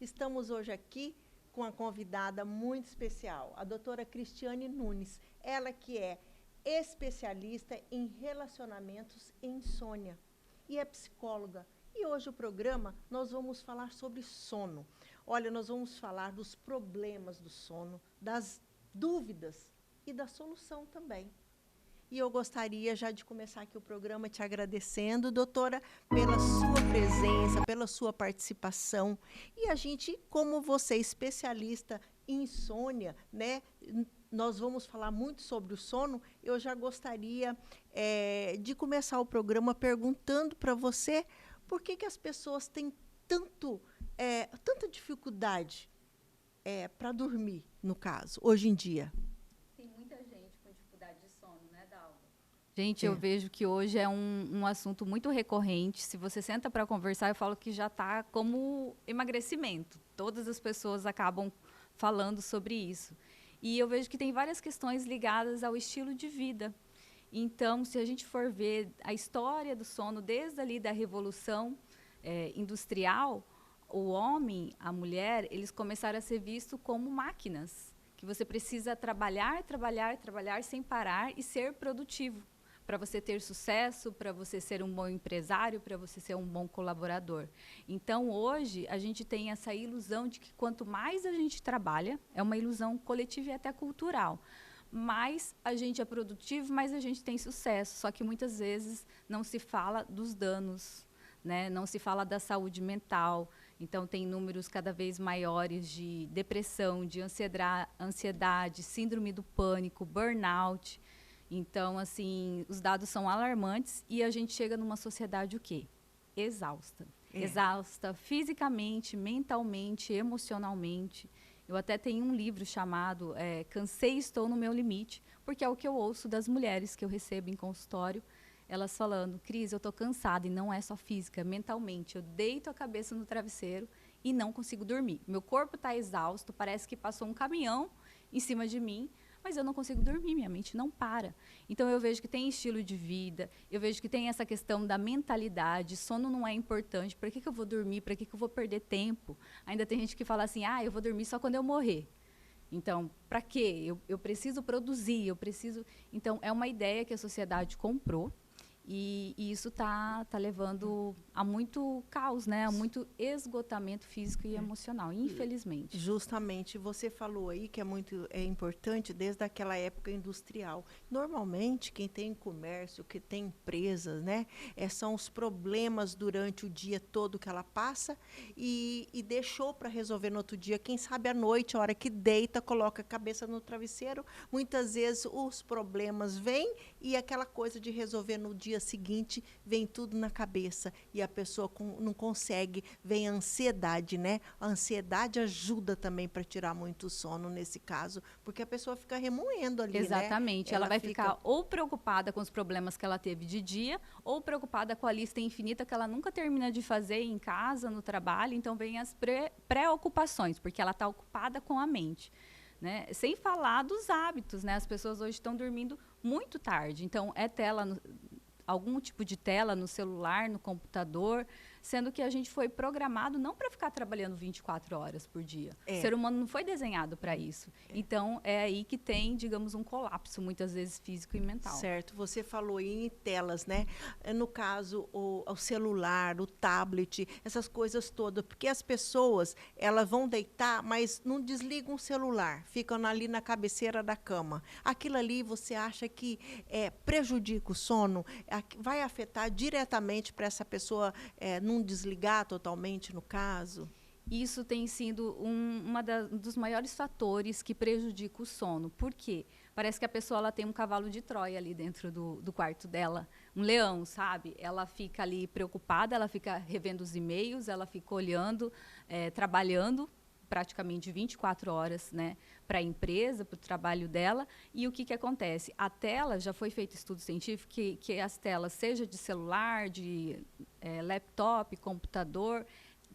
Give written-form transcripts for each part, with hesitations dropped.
Estamos hoje aqui com a convidada muito especial, a doutora Cristiane Nunes. Ela que é especialista em relacionamentos e insônia e é psicóloga. E hoje o programa nós vamos falar sobre sono. Olha, nós vamos falar dos problemas do sono, das dúvidas e da solução também. E eu gostaria já de começar aqui o programa te agradecendo, doutora, pela sua presença, pela sua participação. E a gente, como você é especialista em insônia, né, nós vamos falar muito sobre o sono, eu já gostaria de começar o programa perguntando para você por que as pessoas têm tanta dificuldade para dormir, no caso, hoje em dia. Tem muita gente com dificuldade de sono, né, Dalva? Gente, eu vejo que hoje é um assunto muito recorrente. Se você senta para conversar, eu falo que já está como emagrecimento. Todas as pessoas acabam falando sobre isso. E eu vejo que tem várias questões ligadas ao estilo de vida. Então, se a gente for ver a história do sono, desde ali da Revolução Industrial, o homem, a mulher, eles começaram a ser vistos como máquinas. Que você precisa trabalhar, trabalhar, trabalhar sem parar e ser produtivo. Para você ter sucesso, para você ser um bom empresário, para você ser um bom colaborador. Então, hoje, a gente tem essa ilusão de que quanto mais a gente trabalha, é uma ilusão coletiva e até cultural, mais a gente é produtivo, mais a gente tem sucesso. Só que muitas vezes não se fala dos danos, né? Não se fala da saúde mental. Então, tem números cada vez maiores de depressão, de ansiedade, síndrome do pânico, burnout. Então, assim, os dados são alarmantes e a gente chega numa sociedade o quê? Exausta. Exausta fisicamente, mentalmente, emocionalmente. Eu até tenho um livro chamado Cansei e Estou no Meu Limite, porque é o que eu ouço das mulheres que eu recebo em consultório, elas falando, Cris, eu estou cansada, e não é só física, mentalmente. Eu deito a cabeça no travesseiro e não consigo dormir. Meu corpo está exausto, parece que passou um caminhão em cima de mim, mas eu não consigo dormir, minha mente não para. Então, eu vejo que tem estilo de vida, eu vejo que tem essa questão da mentalidade, sono não é importante, para que eu vou dormir, para que eu vou perder tempo? Ainda tem gente que fala assim, eu vou dormir só quando eu morrer. Então, para quê? Eu preciso produzir, eu preciso... Então, é uma ideia que a sociedade comprou, e isso tá levando a muito caos, né? A muito esgotamento físico e emocional, infelizmente. Justamente, você falou aí que é muito importante desde aquela época industrial. Normalmente, quem tem comércio, que tem empresas, né, são os problemas durante o dia todo que ela passa e deixou para resolver no outro dia. Quem sabe à noite, a hora que deita, coloca a cabeça no travesseiro, muitas vezes os problemas vêm e aquela coisa de resolver no dia seguinte vem tudo na cabeça e a pessoa não consegue, vem a ansiedade, né? A ansiedade ajuda também para tirar muito sono nesse caso, porque a pessoa fica remoendo ali, exatamente, né? ela vai ficar ou preocupada com os problemas que ela teve de dia, ou preocupada com a lista infinita que ela nunca termina de fazer em casa, no trabalho, então vem as preocupações, porque ela está ocupada com a mente. Né? Sem falar dos hábitos, né? As pessoas hoje estão dormindo muito tarde, então é tela, algum tipo de tela no celular, no computador, sendo que a gente foi programado não para ficar trabalhando 24 horas por dia. O ser humano não foi desenhado para isso. Então, é aí que tem, digamos, um colapso, muitas vezes físico e mental. Certo, você falou em telas, né? No caso, o celular, o tablet, essas coisas todas, porque as pessoas, elas vão deitar, mas não desligam o celular, ficam ali na cabeceira da cama. Aquilo ali, você acha que prejudica o sono? Vai afetar diretamente para essa pessoa não desligar totalmente, no caso? Isso tem sido um dos maiores fatores que prejudica o sono. Por quê? Parece que a pessoa ela tem um cavalo de Troia ali dentro do quarto dela, um leão, sabe? Ela fica ali preocupada, ela fica revendo os e-mails, ela fica olhando, trabalhando praticamente 24 horas, né, para a empresa, para o trabalho dela. E o que acontece? A tela, já foi feito estudo científico que as telas, seja de celular, de laptop, computador,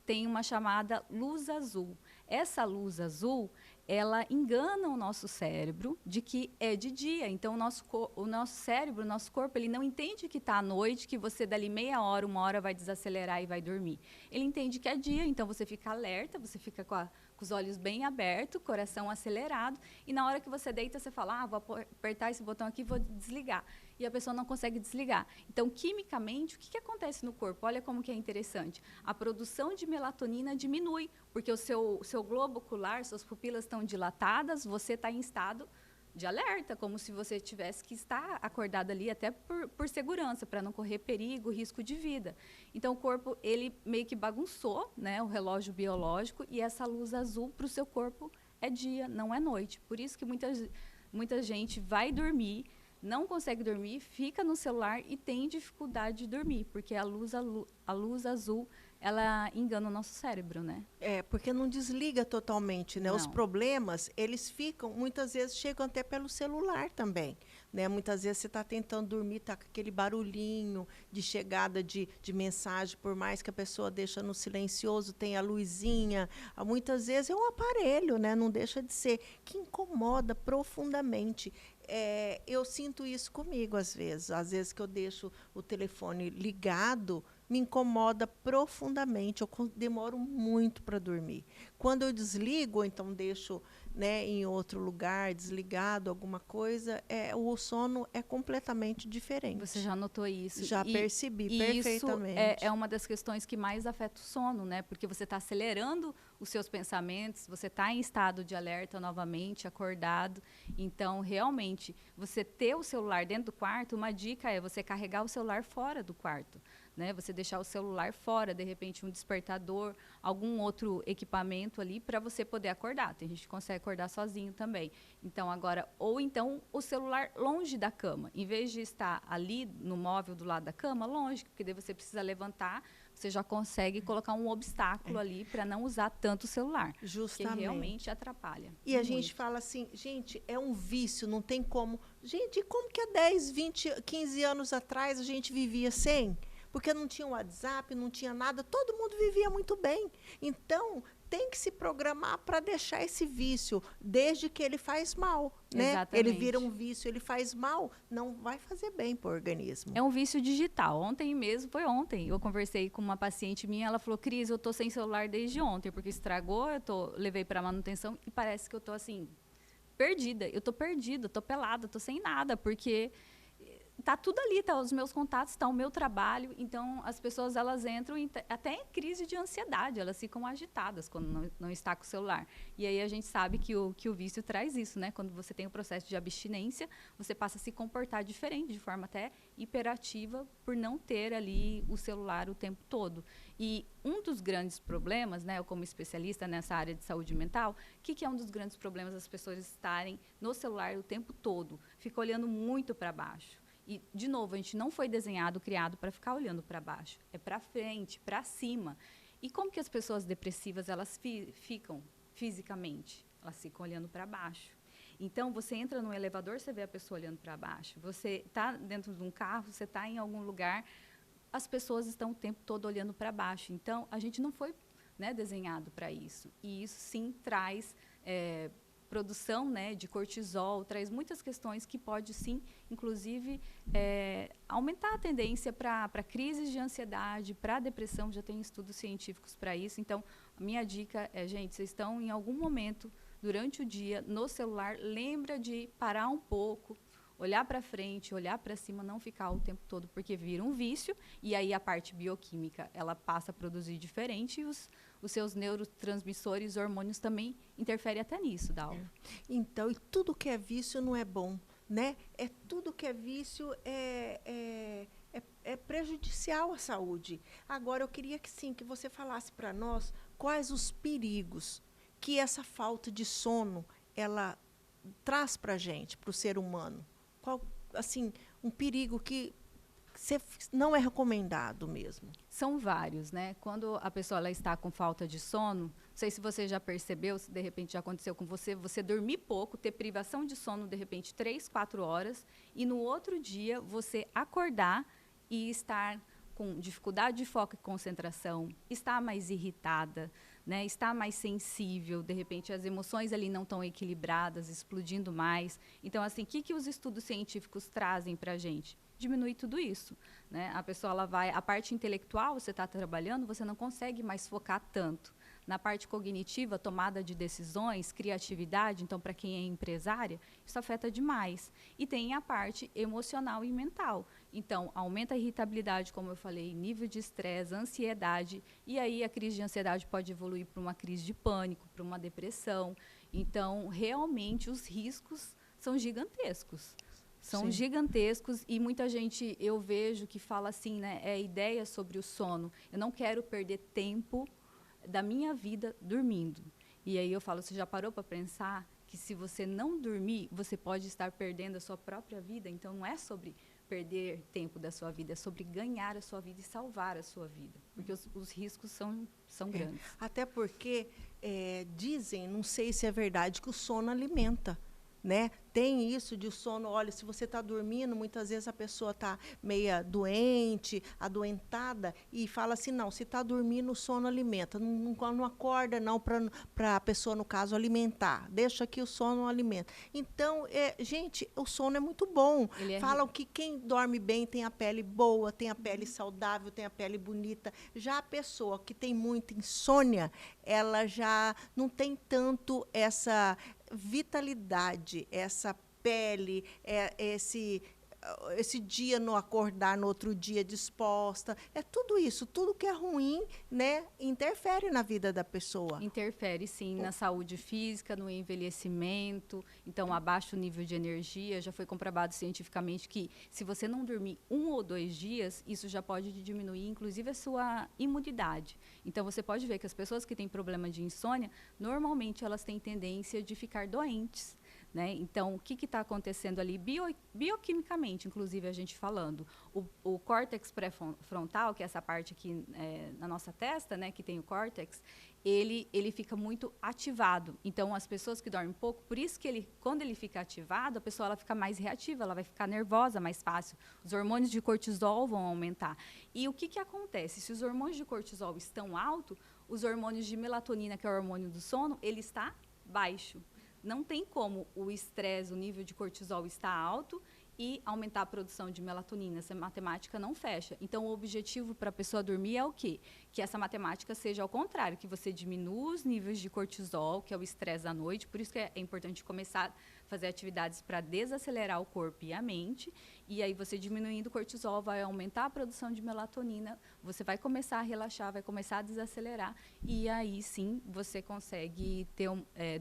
tem uma chamada luz azul. Essa luz azul, ela engana o nosso cérebro de que é de dia. Então, o nosso cérebro, o nosso corpo, ele não entende que está à noite, que você dali meia hora, uma hora vai desacelerar e vai dormir. Ele entende que é dia, então você fica alerta, você fica com os olhos bem abertos, coração acelerado, e na hora que você deita, você fala, vou apertar esse botão aqui e vou desligar. E a pessoa não consegue desligar. Então, quimicamente, o que acontece no corpo? Olha como que é interessante. A produção de melatonina diminui, porque o seu globo ocular, suas pupilas estão dilatadas, você está em estado de alerta, como se você tivesse que estar acordado ali até por segurança, para não correr perigo, risco de vida. Então, o corpo, ele meio que bagunçou, né, o relógio biológico, e essa luz azul para o seu corpo é dia, não é noite. Por isso que muita gente vai dormir, não consegue dormir, fica no celular e tem dificuldade de dormir, porque a luz azul, ela engana o nosso cérebro, né? Porque não desliga totalmente, né? Não. Os problemas, eles ficam, muitas vezes, chegam até pelo celular também, né? Muitas vezes você está tentando dormir, está com aquele barulhinho de chegada de mensagem, por mais que a pessoa deixa no silencioso, tem a luzinha. Muitas vezes é um aparelho, né? Não deixa de ser, que incomoda profundamente. Eu sinto isso comigo, às vezes que eu deixo o telefone ligado, me incomoda profundamente, eu demoro muito para dormir. Quando eu desligo, ou então deixo, né, em outro lugar, desligado, alguma coisa, o sono é completamente diferente. Você já notou isso? Já percebi e perfeitamente. Isso é uma das questões que mais afeta o sono, né? Porque você está acelerando os seus pensamentos, você está em estado de alerta novamente, acordado. Então, realmente, você ter o celular dentro do quarto, uma dica é você carregar o celular fora do quarto. Né, você deixar o celular fora, de repente um despertador, algum outro equipamento ali para você poder acordar. Tem gente que consegue acordar sozinho também. Então, ou então o celular longe da cama. Em vez de estar ali no móvel do lado da cama, longe, porque daí você precisa levantar, você já consegue colocar um obstáculo ali para não usar tanto o celular. Justamente. Que realmente atrapalha. E a gente fala assim, gente, é um vício, não tem como. Gente, como que há 10, 20, 15 anos atrás a gente vivia sem? Porque não tinha WhatsApp, não tinha nada, todo mundo vivia muito bem. Então, tem que se programar para deixar esse vício, desde que ele faz mal. Né? Exatamente. Ele vira um vício, ele faz mal, não vai fazer bem para o organismo. É um vício digital. Foi ontem, eu conversei com uma paciente minha, ela falou, Cris, eu estou sem celular desde ontem, porque estragou, levei para manutenção e parece que eu estou assim, perdida. Eu estou perdida, estou pelada, estou sem nada, porque tá tudo ali, tá os meus contatos, tá o meu trabalho. Então, as pessoas, elas entram até em crise de ansiedade, elas ficam agitadas quando não está com o celular. E aí a gente sabe que o vício traz isso, né? Quando você tem o processo de abstinência, você passa a se comportar diferente, de forma até hiperativa, por não ter ali o celular o tempo todo. E um dos grandes problemas, né, eu como especialista nessa área de saúde mental, o que é um dos grandes problemas das pessoas estarem no celular o tempo todo? Fica olhando muito para baixo. E, de novo, a gente não foi criado para ficar olhando para baixo. É para frente, para cima. E como que as pessoas depressivas, elas ficam fisicamente? Elas ficam olhando para baixo. Então, você entra no elevador, você vê a pessoa olhando para baixo. Você está dentro de um carro, você está em algum lugar, as pessoas estão o tempo todo olhando para baixo. Então, a gente não foi, né, desenhado para isso. E isso, sim, traz produção, né, de cortisol, traz muitas questões que pode, sim, inclusive, aumentar a tendência para crises de ansiedade, para depressão. Já tem estudos científicos para isso. Então, a minha dica é, gente, vocês estão em algum momento durante o dia no celular, lembra de parar um pouco, olhar para frente, olhar para cima, não ficar o tempo todo, porque vira um vício, e aí a parte bioquímica, ela passa a produzir diferente, e os seus neurotransmissores, hormônios também interferem até nisso, Dalva. Então, e tudo que é vício não é bom, né? Tudo que é vício é prejudicial à saúde. Agora, eu queria que você falasse para nós quais os perigos que essa falta de sono, ela traz para a gente, para o ser humano. Qual, assim, um perigo que não é recomendado mesmo? São vários, né? Quando a pessoa ela está com falta de sono, não sei se você já percebeu, se de repente já aconteceu com você dormir pouco, ter privação de sono de repente 3, 4 horas, e no outro dia você acordar e estar com dificuldade de foco e concentração, está mais irritada, né, está mais sensível, de repente as emoções ali não estão equilibradas, explodindo mais. Então, assim, o que os estudos científicos trazem para a gente? Diminui tudo isso, né? A pessoa, ela vai, a parte intelectual, você está trabalhando, você não consegue mais focar tanto. Na parte cognitiva, tomada de decisões, criatividade, então, para quem é empresária, isso afeta demais. E tem a parte emocional e mental. Então, aumenta a irritabilidade, como eu falei, nível de estresse, ansiedade, e aí a crise de ansiedade pode evoluir para uma crise de pânico, para uma depressão. Então, realmente, os riscos são gigantescos. São Sim. gigantescos, e muita gente, eu vejo, que fala assim, né, é ideia sobre o sono. Eu não quero perder tempo da minha vida dormindo. E aí eu falo, você já parou para pensar que se você não dormir, você pode estar perdendo a sua própria vida? Então, não é sobre perder tempo da sua vida, é sobre ganhar a sua vida e salvar a sua vida. Porque os riscos são grandes. Até porque dizem, não sei se é verdade, que o sono alimenta. Né? Tem isso de sono, olha, se você está dormindo, muitas vezes a pessoa está meia doente, adoentada, e fala assim, não, se está dormindo, o sono alimenta. Não acorda, não, para a pessoa, no caso, alimentar. Deixa que o sono alimenta. Então, gente, o sono é muito bom. Falam que quem dorme bem tem a pele boa, tem a pele saudável, tem a pele bonita. Já a pessoa que tem muita insônia, ela já não tem tanto essa vitalidade, essa pele, esse dia no acordar no outro dia disposta, tudo isso, tudo que é ruim, né, interfere na vida da pessoa. Interfere, sim, na saúde física, no envelhecimento. Então, abaixo o nível de energia. Já foi comprovado cientificamente que, se você não dormir 1 ou 2 dias, isso já pode diminuir, inclusive, a sua imunidade. Então, você pode ver que as pessoas que têm problema de insônia, normalmente elas têm tendência de ficar doentes. Né? Então, o que está acontecendo ali bioquimicamente, inclusive, a gente falando? O córtex pré-frontal, que é essa parte aqui na nossa testa, né, que tem o córtex, ele fica muito ativado. Então, as pessoas que dormem pouco, por isso que quando ele fica ativado, a pessoa ela fica mais reativa, ela vai ficar nervosa mais fácil. Os hormônios de cortisol vão aumentar. E o que acontece? Se os hormônios de cortisol estão altos, os hormônios de melatonina, que é o hormônio do sono, ele está baixo. Não tem como o estresse, o nível de cortisol está alto e aumentar a produção de melatonina. Essa matemática não fecha. Então, o objetivo para a pessoa dormir é o quê? Que essa matemática seja ao contrário, que você diminua os níveis de cortisol, que é o estresse da noite. Por isso que é importante começar a fazer atividades para desacelerar o corpo e a mente. E aí, você diminuindo o cortisol, vai aumentar a produção de melatonina, você vai começar a relaxar, vai começar a desacelerar. E aí, sim, você consegue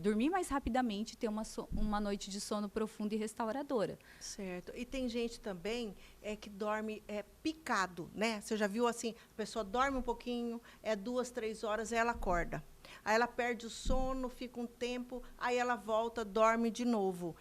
dormir mais rapidamente, ter uma noite de sono profunda e restauradora. Certo. E tem gente também que dorme picado, né? Você já viu assim, a pessoa dorme um pouquinho, 2, 3 horas, aí ela acorda. Aí ela perde o sono, fica um tempo, aí ela volta, dorme de novo.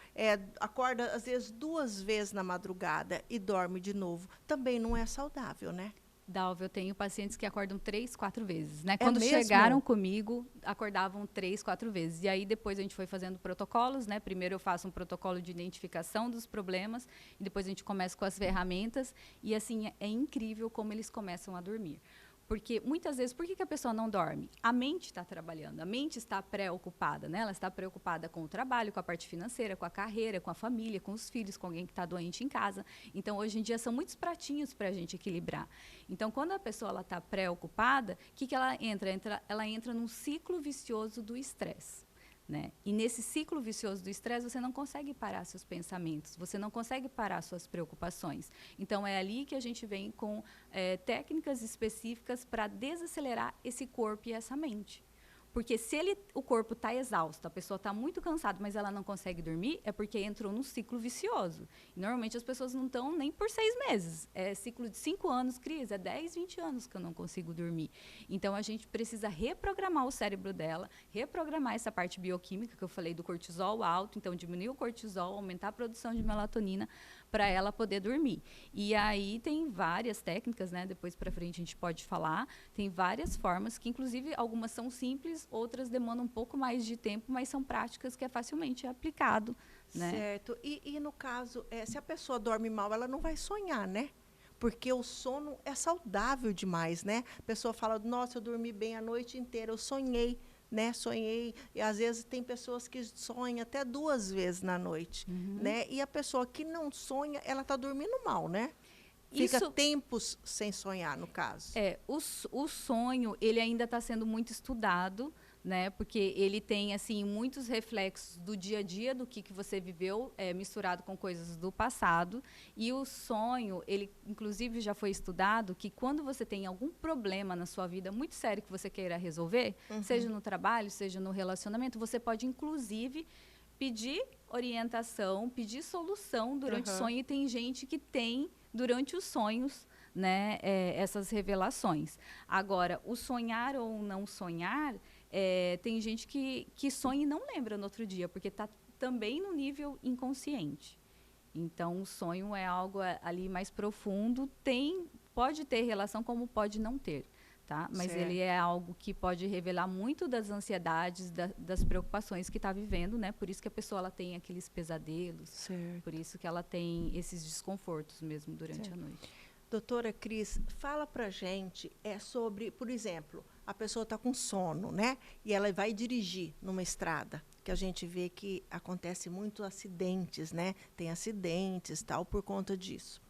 Acorda, às vezes, 2 vezes na madrugada e dorme de novo. Também não é saudável, né? Dalva, eu tenho pacientes que acordam 3, 4 vezes, né? É Quando mesmo? chegaram comigo, acordavam 3, 4 vezes. E aí, depois, a gente foi fazendo protocolos, né? Primeiro eu faço um protocolo de identificação dos problemas, e depois a gente começa com as ferramentas. E, assim, é incrível como eles começam a dormir. Porque, muitas vezes, por que a pessoa não dorme? A mente está trabalhando, a mente está preocupada, né? Ela está preocupada com o trabalho, com a parte financeira, com a carreira, com a família, com os filhos, com alguém que está doente em casa. Então, hoje em dia, são muitos pratinhos para a gente equilibrar. Então, quando a pessoa está preocupada, o que ela entra? Ela entra num ciclo vicioso do estresse. Né? E nesse ciclo vicioso do estresse, você não consegue parar seus pensamentos, você não consegue parar suas preocupações. Então, é ali que a gente vem com técnicas específicas para desacelerar esse corpo e essa mente. Porque se o corpo está exausto, a pessoa está muito cansada, mas ela não consegue dormir, é porque entrou num ciclo vicioso. E, normalmente, as pessoas não estão nem por 6 meses. É ciclo de 5 anos, Cris, 10, 20 anos que eu não consigo dormir. Então, a gente precisa reprogramar o cérebro dela, reprogramar essa parte bioquímica que eu falei do cortisol alto, então diminuir o cortisol, aumentar a produção de melatonina para ela poder dormir. E aí tem várias técnicas, né? Depois para frente a gente pode falar. Tem várias formas que, inclusive, algumas são simples, outras demandam um pouco mais de tempo, mas são práticas que é facilmente aplicado, né? Certo. E no caso, se a pessoa dorme mal, ela não vai sonhar, né? porque o sono é saudável demais, né? A pessoa fala, nossa, eu dormi bem a noite inteira, eu sonhei, né? Sonhei, e às vezes tem pessoas que sonham até 2 vezes na noite, né? E a pessoa que não sonha, ela está dormindo mal, né? Fica tempos sem sonhar, no caso. O sonho, ele ainda está sendo muito estudado, né? Porque ele tem, assim, muitos reflexos do dia a dia, do que você viveu, misturado com coisas do passado. E o sonho, ele, inclusive, já foi estudado que quando você tem algum problema na sua vida muito sério que você queira resolver, seja no trabalho, seja no relacionamento, você pode, inclusive, pedir orientação, pedir solução durante o sonho. E tem gente que tem, durante os sonhos, né, essas revelações. Agora, o sonhar ou não sonhar, tem gente que sonha e não lembra no outro dia, porque está também no nível inconsciente. Então, o sonho é algo ali mais profundo, pode ter relação como pode não ter. Tá? Mas ele é algo que pode revelar muito das ansiedades, das preocupações que está vivendo, né? Por isso que a pessoa ela tem aqueles pesadelos, por isso que ela tem esses desconfortos mesmo durante a noite. Doutora Cris, fala pra gente sobre, por exemplo, a pessoa está com sono, né? E ela vai dirigir numa estrada, que a gente vê que acontece muito acidentes, né? Tem acidentes, tal, por conta disso.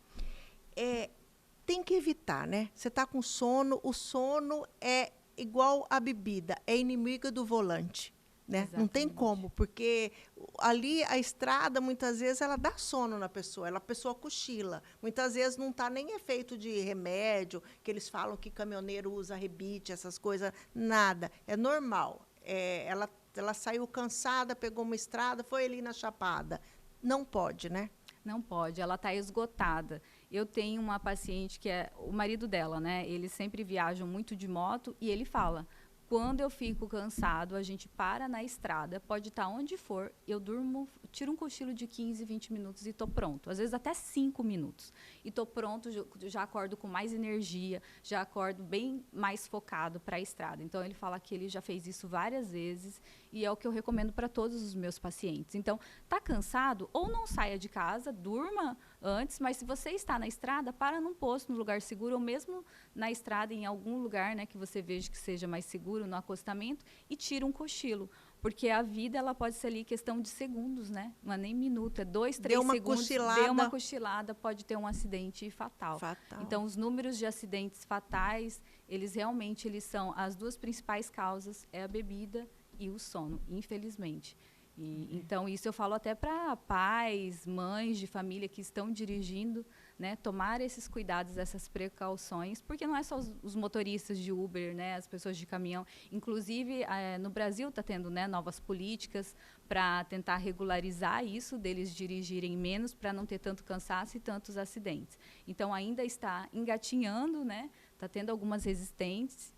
Tem que evitar, né? Você está com sono, o sono é igual a bebida, é inimiga do volante, né? Exatamente. Não tem como, porque ali a estrada, muitas vezes, ela dá sono na pessoa, a pessoa cochila. Muitas vezes não está nem efeito de remédio, que eles falam que caminhoneiro usa rebite, essas coisas, nada. É normal. Ela saiu cansada, pegou uma estrada, foi ali na Chapada. Não pode, né? Não pode, ela está esgotada. Eu tenho uma paciente que é o marido dela, né? Eles sempre viajam muito de moto e ele fala, quando eu fico cansado, a gente para na estrada, pode estar onde for, eu durmo, tiro um cochilo de 15, 20 minutos e estou pronto. Às vezes até 5 minutos. E estou pronto, já acordo com mais energia, já acordo bem mais focado para a estrada. Então, ele fala que ele já fez isso várias vezes e é o que eu recomendo para todos os meus pacientes. Então, está cansado? Ou não saia de casa, durma antes, mas se você está na estrada, para num posto, num lugar seguro, ou mesmo na estrada, em algum lugar, né, que você veja que seja mais seguro, no acostamento, e tira um cochilo. Porque a vida, ela pode ser ali questão de segundos, né? Não é nem minuto, é 2, 3 segundos. Deu uma cochilada, pode ter um acidente fatal. Então, os números de acidentes fatais, eles realmente são as 2 principais causas, é a bebida e o sono, infelizmente. Então, isso eu falo até para pais, mães de família que estão dirigindo, né, tomar esses cuidados, essas precauções, porque não é só os motoristas de Uber, né, as pessoas de caminhão. Inclusive, no Brasil está tendo, né, novas políticas para tentar regularizar isso, deles dirigirem menos, para não ter tanto cansaço e tantos acidentes. Então, ainda está engatinhando, né, está tendo algumas resistências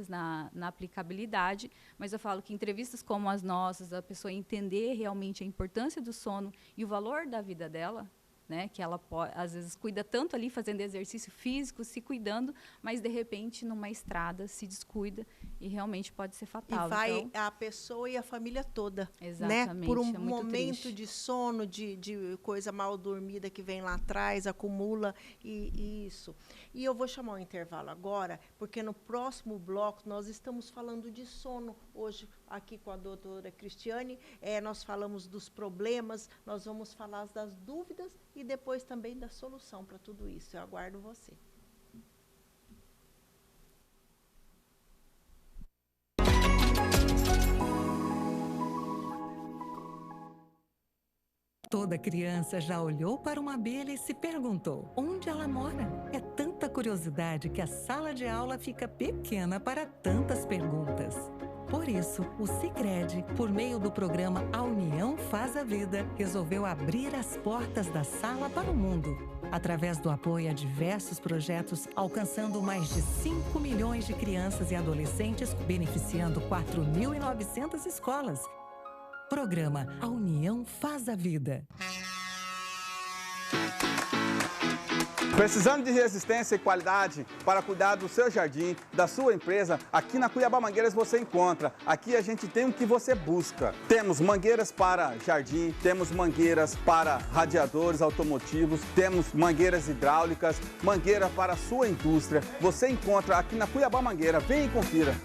na aplicabilidade, mas eu falo que entrevistas como as nossas, a pessoa entender realmente a importância do sono e o valor da vida dela, né, que ela às vezes cuida tanto ali fazendo exercício físico, se cuidando, mas de repente numa estrada se descuida e realmente pode ser fatal. E vai então, a pessoa e a família toda, exatamente, né? Por um momento de sono, de coisa mal dormida que vem lá atrás, acumula e isso. E eu vou chamar um intervalo agora, porque no próximo bloco nós estamos falando de sono hoje aqui com a doutora Cristiane. Nós falamos dos problemas, nós vamos falar das dúvidas e depois também da solução para tudo isso. Eu aguardo você. Toda criança já olhou para uma abelha e se perguntou onde ela mora. É tanta curiosidade que a sala de aula fica pequena para tantas perguntas. Por isso, o Sicredi, por meio do programa A União Faz a Vida, resolveu abrir as portas da sala para o mundo, através do apoio a diversos projetos, alcançando mais de 5 milhões de crianças e adolescentes, beneficiando 4.900 escolas. Programa A União Faz a Vida. Precisando de resistência e qualidade para cuidar do seu jardim, da sua empresa, aqui na Cuiabá Mangueiras você encontra. Aqui a gente tem o que você busca. Temos mangueiras para jardim, temos mangueiras para radiadores automotivos, temos mangueiras hidráulicas, mangueira para a sua indústria. Você encontra aqui na Cuiabá Mangueira. Vem e confira.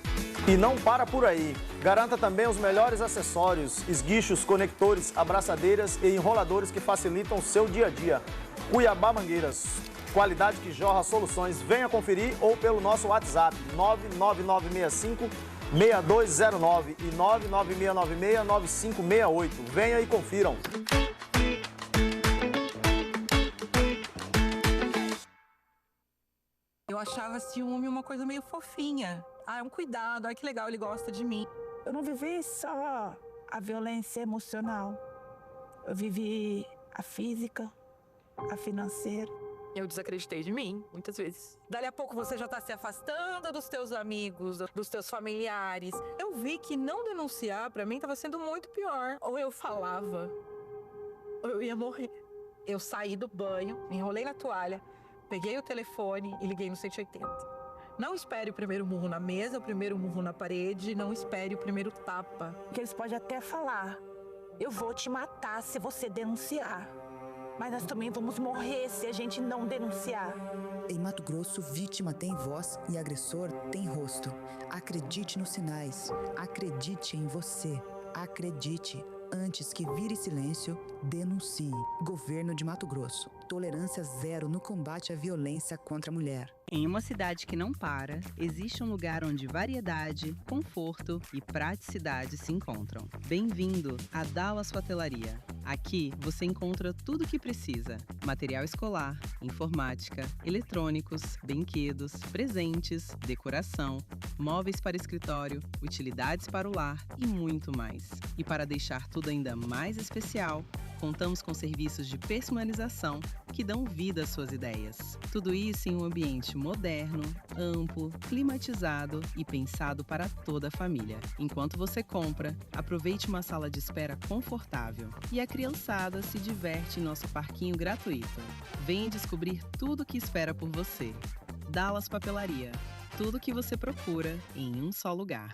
E não para por aí. Garanta também os melhores acessórios, esguichos, conectores, abraçadeiras e enroladores que facilitam o seu dia a dia. Cuiabá Mangueiras. Qualidade que jorra soluções. Venha conferir ou pelo nosso WhatsApp 99965-6209 e 99696-9568. Venha e confiram. Eu achava ciúme uma coisa meio fofinha. Ah, é um cuidado, ai que legal, ele gosta de mim. Eu não vivi só a violência emocional. Eu vivi a física, a financeira. Eu desacreditei de mim, muitas vezes. Dali a pouco você já está se afastando dos teus amigos, dos teus familiares. Eu vi que não denunciar, para mim, estava sendo muito pior. Ou eu falava, ou eu ia morrer. Eu saí do banho, me enrolei na toalha, peguei o telefone e liguei no 180. Não espere o primeiro murro na mesa, o primeiro murro na parede, não espere o primeiro tapa. Porque eles podem até falar, eu vou te matar se você denunciar. Mas nós também vamos morrer se a gente não denunciar. Em Mato Grosso, vítima tem voz e agressor tem rosto. Acredite nos sinais. Acredite em você. Acredite. Antes que vire silêncio, denuncie. Governo de Mato Grosso. Tolerância zero no combate à violência contra a mulher. Em uma cidade que não para, existe um lugar onde variedade, conforto e praticidade se encontram. Bem-vindo a Dallas Papelaria. Aqui você encontra tudo o que precisa: material escolar, informática, eletrônicos, brinquedos, presentes, decoração, móveis para escritório, utilidades para o lar e muito mais. E para deixar tudo ainda mais especial, contamos com serviços de personalização que dão vida às suas ideias. Tudo isso em um ambiente moderno, amplo, climatizado e pensado para toda a família. Enquanto você compra, aproveite uma sala de espera confortável e a criançada se diverte em nosso parquinho gratuito. Venha descobrir tudo o que espera por você. Dallas Papelaria. Tudo o que você procura em um só lugar.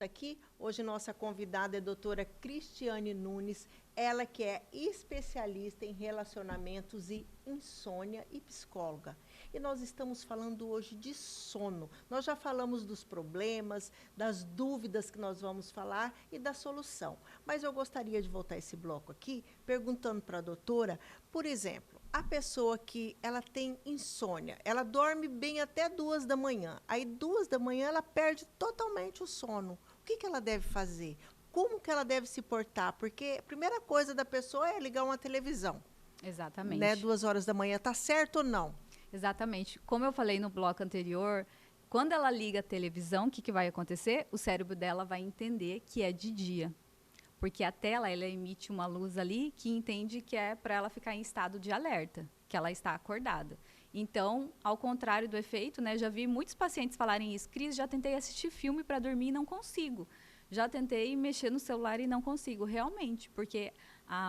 Aqui, hoje nossa convidada é a doutora Cristiane Nunes, ela que é especialista em relacionamentos e insônia e psicóloga. E nós estamos falando hoje de sono. Nós já falamos dos problemas, das dúvidas que nós vamos falar e da solução. Mas eu gostaria de voltar esse bloco aqui, perguntando para a doutora, por exemplo, a pessoa que ela tem insônia, ela dorme bem até 2 da manhã, aí 2 da manhã ela perde totalmente o sono. O que ela deve fazer? Como que ela deve se portar? Porque a primeira coisa da pessoa é ligar uma televisão. Exatamente. Né? 2 horas da manhã, tá certo ou não? Exatamente. Como eu falei no bloco anterior, quando ela liga a televisão, o que vai acontecer? O cérebro dela vai entender que é de dia. Porque a tela, ela emite uma luz ali que entende que é para ela ficar em estado de alerta, que ela está acordada. Então, ao contrário do efeito, né, já vi muitos pacientes falarem isso. Cris, já tentei assistir filme para dormir e não consigo. Já tentei mexer no celular e não consigo, realmente, porque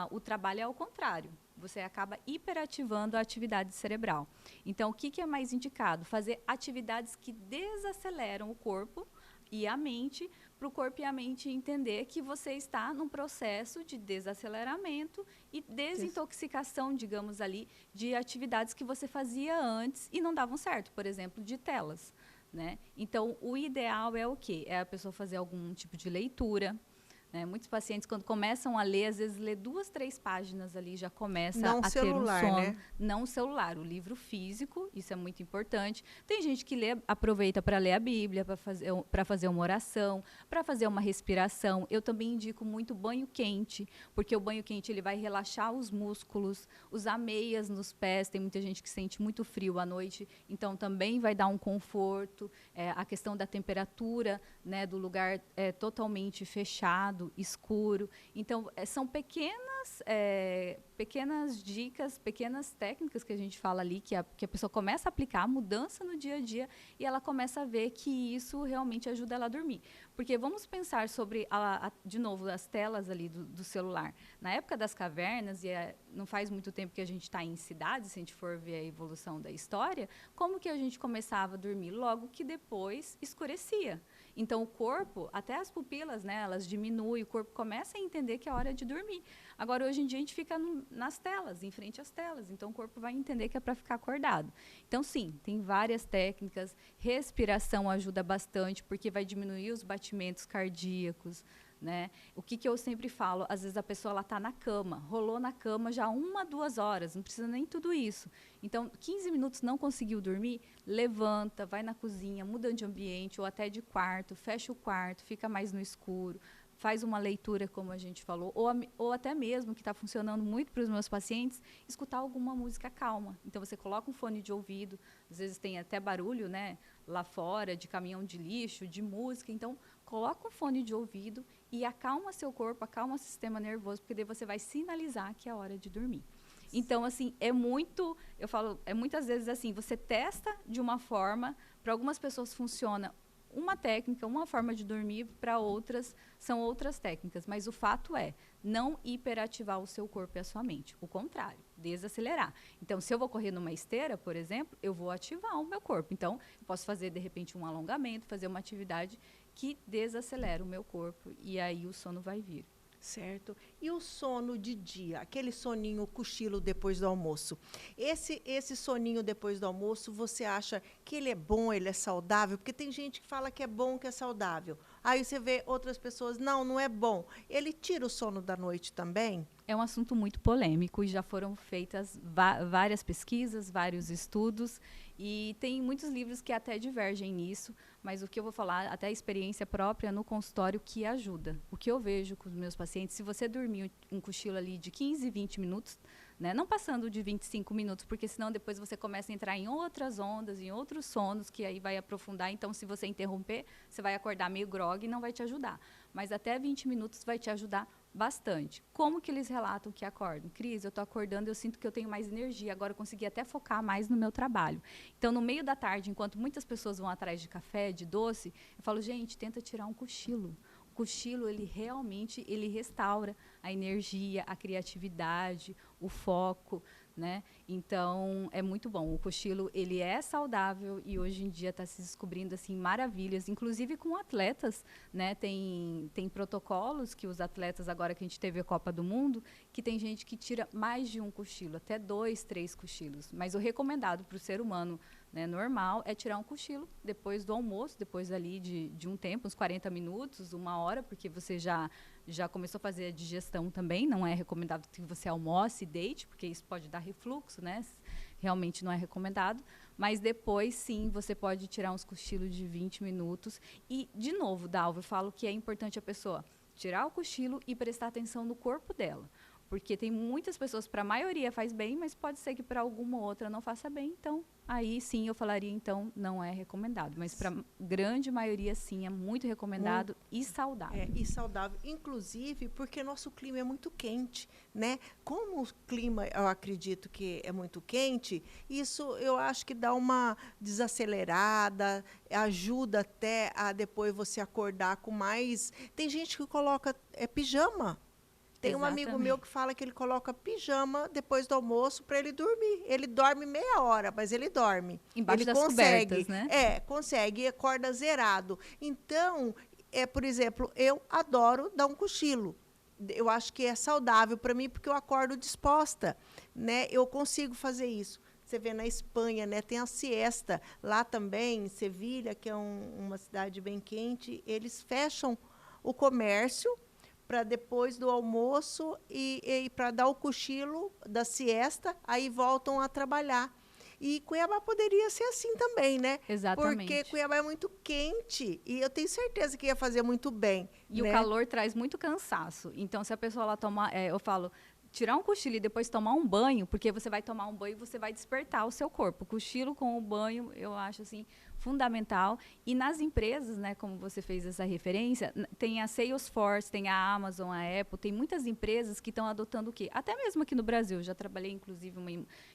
o trabalho é ao contrário. Você acaba hiperativando a atividade cerebral. Então, o que é mais indicado? Fazer atividades que desaceleram o corpo e a mente, para o corpo e a mente entender que você está num processo de desaceleramento e desintoxicação, digamos ali, de atividades que você fazia antes e não davam certo, por exemplo, de telas, né? Então, o ideal é o quê? É a pessoa fazer algum tipo de leitura, né? Muitos pacientes, quando começam a ler, às vezes lê 2, 3 páginas ali, já começa Não a celular, ter um sono. né? Não o celular, o livro físico, isso é muito importante. Tem gente que aproveita para ler a Bíblia, para fazer uma oração, para fazer uma respiração. Eu também indico muito banho quente, porque o banho quente ele vai relaxar os músculos, usar meias nos pés. Tem muita gente que sente muito frio à noite, então também vai dar um conforto. A questão da temperatura, né, do lugar totalmente fechado, escuro. Então, são pequenas dicas, pequenas técnicas que a gente fala ali, que a pessoa começa a aplicar a mudança no dia a dia e ela começa a ver que isso realmente ajuda ela a dormir. Porque vamos pensar sobre, de novo, as telas ali do celular. Na época das cavernas, não faz muito tempo que a gente está em cidades, se a gente for ver a evolução da história, como que a gente começava a dormir? Logo que depois escurecia. Então, o corpo, até as pupilas, né, elas diminuem, o corpo começa a entender que é hora de dormir. Agora, hoje em dia, a gente fica nas telas, em frente às telas, então o corpo vai entender que é para ficar acordado. Então, sim, tem várias técnicas, respiração ajuda bastante, porque vai diminuir os batimentos cardíacos, né? O que eu sempre falo, às vezes a pessoa está na cama, rolou na cama já 1, 2 horas, não precisa nem tudo isso. Então, 15 minutos não conseguiu dormir, levanta, vai na cozinha, muda de ambiente ou até de quarto, fecha o quarto, fica mais no escuro, faz uma leitura, como a gente falou, ou até mesmo, que está funcionando muito para os meus pacientes, escutar alguma música calma. Então, você coloca um fone de ouvido, às vezes tem até barulho, né, lá fora, de caminhão de lixo, de música. Então, coloca um fone de ouvido e acalma seu corpo, acalma o sistema nervoso, porque daí você vai sinalizar que é hora de dormir. Então, assim, eu falo, muitas vezes assim, você testa de uma forma, para algumas pessoas funciona uma técnica, uma forma de dormir, para outras são outras técnicas, mas o fato é não hiperativar o seu corpo e a sua mente, o contrário, desacelerar. Então, se eu vou correr numa esteira, por exemplo, eu vou ativar o meu corpo. Então, eu posso fazer, de repente, um alongamento, fazer uma atividade que desacelera o meu corpo, e aí o sono vai vir. Certo. E o sono de dia, aquele soninho, cochilo depois do almoço. Esse soninho depois do almoço, você acha que ele é bom, ele é saudável? Porque tem gente que fala que é bom, que é saudável. Aí você vê outras pessoas, não é bom. Ele tira o sono da noite também? É um assunto muito polêmico e já foram feitas várias pesquisas, vários estudos, e tem muitos livros que até divergem nisso, mas o que eu vou falar, até a experiência própria no consultório, que ajuda. O que eu vejo com os meus pacientes, se você dormir um cochilo ali de 15, 20 minutos, né, não passando de 25 minutos, porque senão depois você começa a entrar em outras ondas, em outros sonos, que aí vai aprofundar. Então, se você interromper, você vai acordar meio grogue e não vai te ajudar. Mas até 20 minutos vai te ajudar bastante. Como que eles relatam que acordam? Cris, eu estou acordando, eu sinto que eu tenho mais energia, agora eu consegui até focar mais no meu trabalho. Então, no meio da tarde, enquanto muitas pessoas vão atrás de café, de doce, eu falo, gente, tenta tirar um cochilo. O cochilo, ele realmente restaura a energia, a criatividade, o foco, né? Então, é muito bom. O cochilo, ele é saudável e hoje em dia está se descobrindo assim maravilhas, inclusive com atletas, né? Tem protocolos que os atletas, agora que a gente teve a Copa do Mundo, que tem gente que tira mais de um cochilo, até 2, 3 cochilos. Mas o recomendado para o ser humano, né, normal, é tirar um cochilo depois do almoço, depois ali de um tempo, uns 40 minutos, 1 hora, porque você já começou a fazer a digestão também. Não é recomendado que você almoce e deite, porque isso pode dar refluxo, né? Realmente não é recomendado. Mas depois, sim, você pode tirar uns cochilos de 20 minutos. E, de novo, Dalva, eu falo que é importante a pessoa tirar o cochilo e prestar atenção no corpo dela. Porque tem muitas pessoas, para a maioria faz bem, mas pode ser que para alguma outra não faça bem. Então, aí sim eu falaria, então, não é recomendado. Mas para a grande maioria, sim, é muito recomendado e saudável. E saudável, inclusive porque nosso clima é muito quente, né? Como o clima, eu acredito que é muito quente, isso eu acho que dá uma desacelerada, ajuda até a depois você acordar com mais... Tem gente que coloca pijama. Tem um amigo meu que fala que ele coloca pijama depois do almoço para ele dormir. Ele dorme meia hora, mas ele dorme. Embaixo das cobertas, né? Consegue, e acorda zerado. Então, por exemplo, eu adoro dar um cochilo. Eu acho que é saudável para mim, porque eu acordo disposta, né? Eu consigo fazer isso. Você vê na Espanha, né, tem a siesta. Lá também, em Sevilha, que é uma cidade bem quente, eles fecham o comércio para depois do almoço e para dar o cochilo da siesta, aí voltam a trabalhar. E Cuiabá poderia ser assim também, né? Exatamente. Porque Cuiabá é muito quente e eu tenho certeza que ia fazer muito bem. E né? o calor traz muito cansaço. Então, se a pessoa ela tomar, eu falo, tirar um cochilo e depois tomar um banho, porque você vai tomar um banho e você vai despertar o seu corpo. O cochilo com o banho, eu acho assim fundamental. E nas empresas, né, como você fez essa referência, tem a Salesforce, tem a Amazon, a Apple, tem muitas empresas que estão adotando o quê? Até mesmo aqui no Brasil, já trabalhei inclusive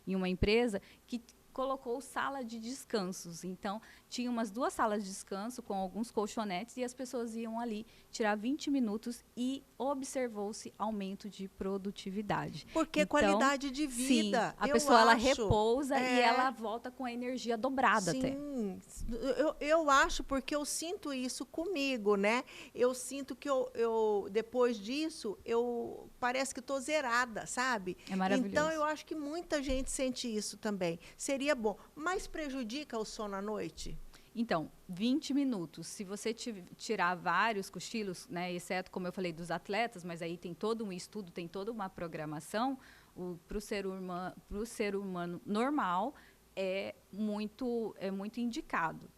em uma empresa que colocou sala de descansos. Então, tinha umas 2 salas de descanso com alguns colchonetes e as pessoas iam ali tirar 20 minutos e observou-se aumento de produtividade. Porque então, qualidade de vida. Sim, a pessoa ela repousa e ela volta com a energia dobrada até. Sim, eu acho, porque eu sinto isso comigo, né? Eu sinto que eu depois disso, parece que estou zerada, sabe? É maravilhoso. Então, eu acho que muita gente sente isso também. Seria bom, mas prejudica o sono à noite? Então, 20 minutos. Se você tirar vários cochilos, né, exceto, como eu falei, dos atletas, mas aí tem todo um estudo, tem toda uma programação, para o ser humano normal é muito indicado,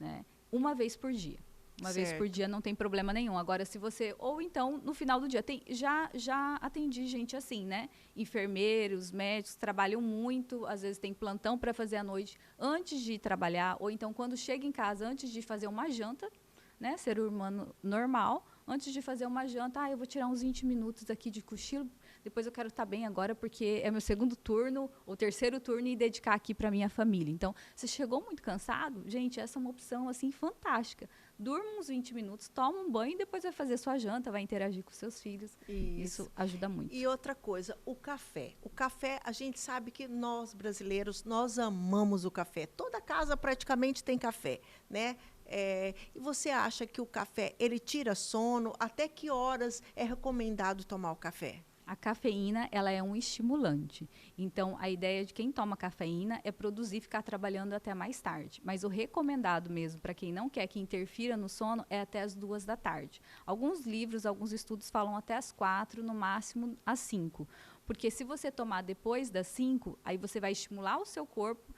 né? Uma vez por dia. Uma vez por dia não tem problema nenhum. Agora, se você... Ou então, no final do dia. Já atendi gente assim, né? Enfermeiros, médicos, trabalham muito. Às vezes tem plantão para fazer à noite antes de ir trabalhar. Ou então, quando chega em casa, antes de fazer uma janta, né? Ser humano normal. Antes de fazer uma janta, eu vou tirar uns 20 minutos aqui de cochilo. Depois eu quero estar bem agora, porque é meu 2º turno, ou 3º turno, e dedicar aqui para minha família. Então, você chegou muito cansado? Gente, essa é uma opção, assim, fantástica. Durma uns 20 minutos, toma um banho e depois vai fazer sua janta, vai interagir com seus filhos. Isso ajuda muito. E outra coisa, o café. O café, a gente sabe que nós, brasileiros, nós amamos o café. Toda casa praticamente tem café, né? E você acha que o café, ele tira sono? Até que horas é recomendado tomar o café? A cafeína, ela é um estimulante. Então, a ideia de quem toma cafeína é produzir e ficar trabalhando até mais tarde. Mas o recomendado mesmo, para quem não quer que interfira no sono, é até as 2 da tarde. Alguns livros, alguns estudos falam até as 4, no máximo às 5. Porque se você tomar depois das 5, aí você vai estimular o seu corpo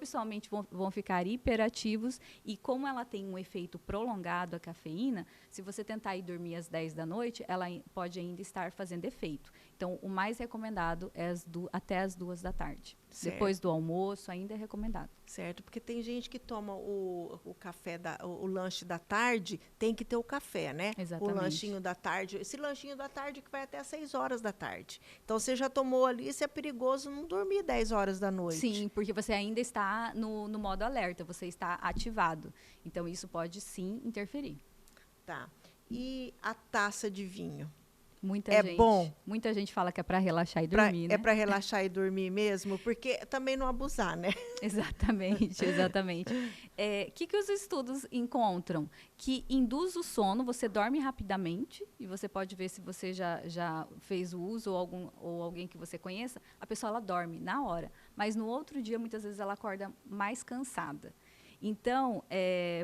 e sua mente vão ficar hiperativos, e como ela tem um efeito prolongado, a cafeína, se você tentar ir dormir às 10 da noite, ela pode ainda estar fazendo efeito. Então, o mais recomendado é até as 2 da tarde. Certo. Depois do almoço, ainda é recomendado. Certo, porque tem gente que toma o café, o lanche da tarde, tem que ter o café, né? Exatamente. O lanchinho da tarde, esse lanchinho da tarde que vai até às 6 horas da tarde. Então, você já tomou ali, isso é perigoso não dormir 10 horas da noite. Sim, porque você ainda está no modo alerta, você está ativado. Então, isso pode, sim, interferir. Tá. E a taça de vinho? Muita gente fala que é para relaxar e dormir, né? É para relaxar e dormir mesmo, porque também não abusar, né? Exatamente, exatamente. Que os estudos encontram? Que induz o sono, você dorme rapidamente, e você pode ver se você já fez o uso, ou alguém que você conheça, a pessoa ela dorme na hora. Mas no outro dia, muitas vezes, ela acorda mais cansada. Então,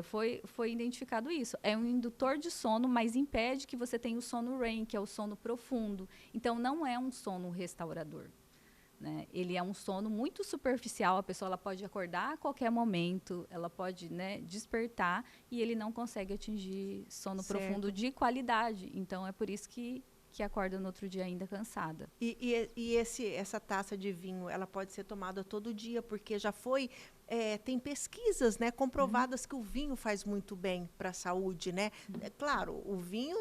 foi identificado isso. É um indutor de sono, mas impede que você tenha o sono REM, que é o sono profundo. Então, não é um sono restaurador, né? Ele é um sono muito superficial. A pessoa ela pode acordar a qualquer momento, ela pode, né, despertar, e ele não consegue atingir sono profundo de qualidade. Então, é por isso que acorda no outro dia ainda cansada. E essa taça de vinho, ela pode ser tomada todo dia, porque já foi... tem pesquisas, né, comprovadas que o vinho faz muito bem para a saúde, né? Claro, o vinho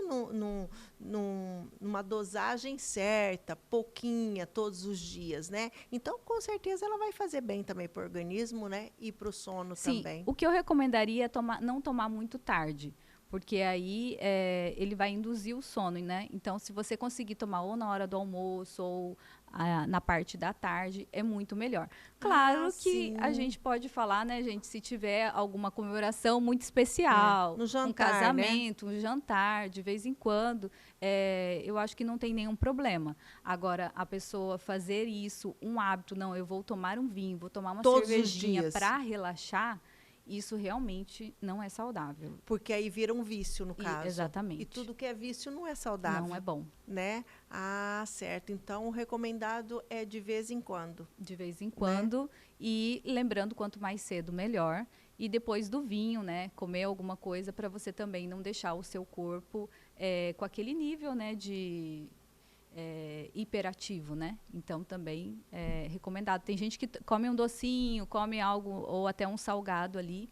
numa dosagem certa, pouquinha, todos os dias, né? Então, com certeza, ela vai fazer bem também para o organismo, né? E para o sono também. O que eu recomendaria é não tomar muito tarde, porque aí ele vai induzir o sono, né? Então, se você conseguir tomar ou na hora do almoço ou na parte da tarde, é muito melhor. Claro que a gente pode falar, né, gente, se tiver alguma comemoração muito especial, no jantar, um casamento, né? Um jantar, de vez em quando, eu acho que não tem nenhum problema. Agora, a pessoa fazer isso um hábito, não, eu vou tomar um vinho, vou tomar uma cervejinha para relaxar, isso realmente não é saudável. Porque aí vira um vício, no caso. Exatamente. E tudo que é vício não é saudável. Não é bom. Né? Ah, certo. Então, o recomendado é de vez em quando. De vez em quando. Né? E lembrando, quanto mais cedo, melhor. E depois do vinho, né? Comer alguma coisa para você também não deixar o seu corpo com aquele nível, né? De hiperativo, né? Então, também é recomendado. Tem gente que come um docinho, come algo, ou até um salgado ali,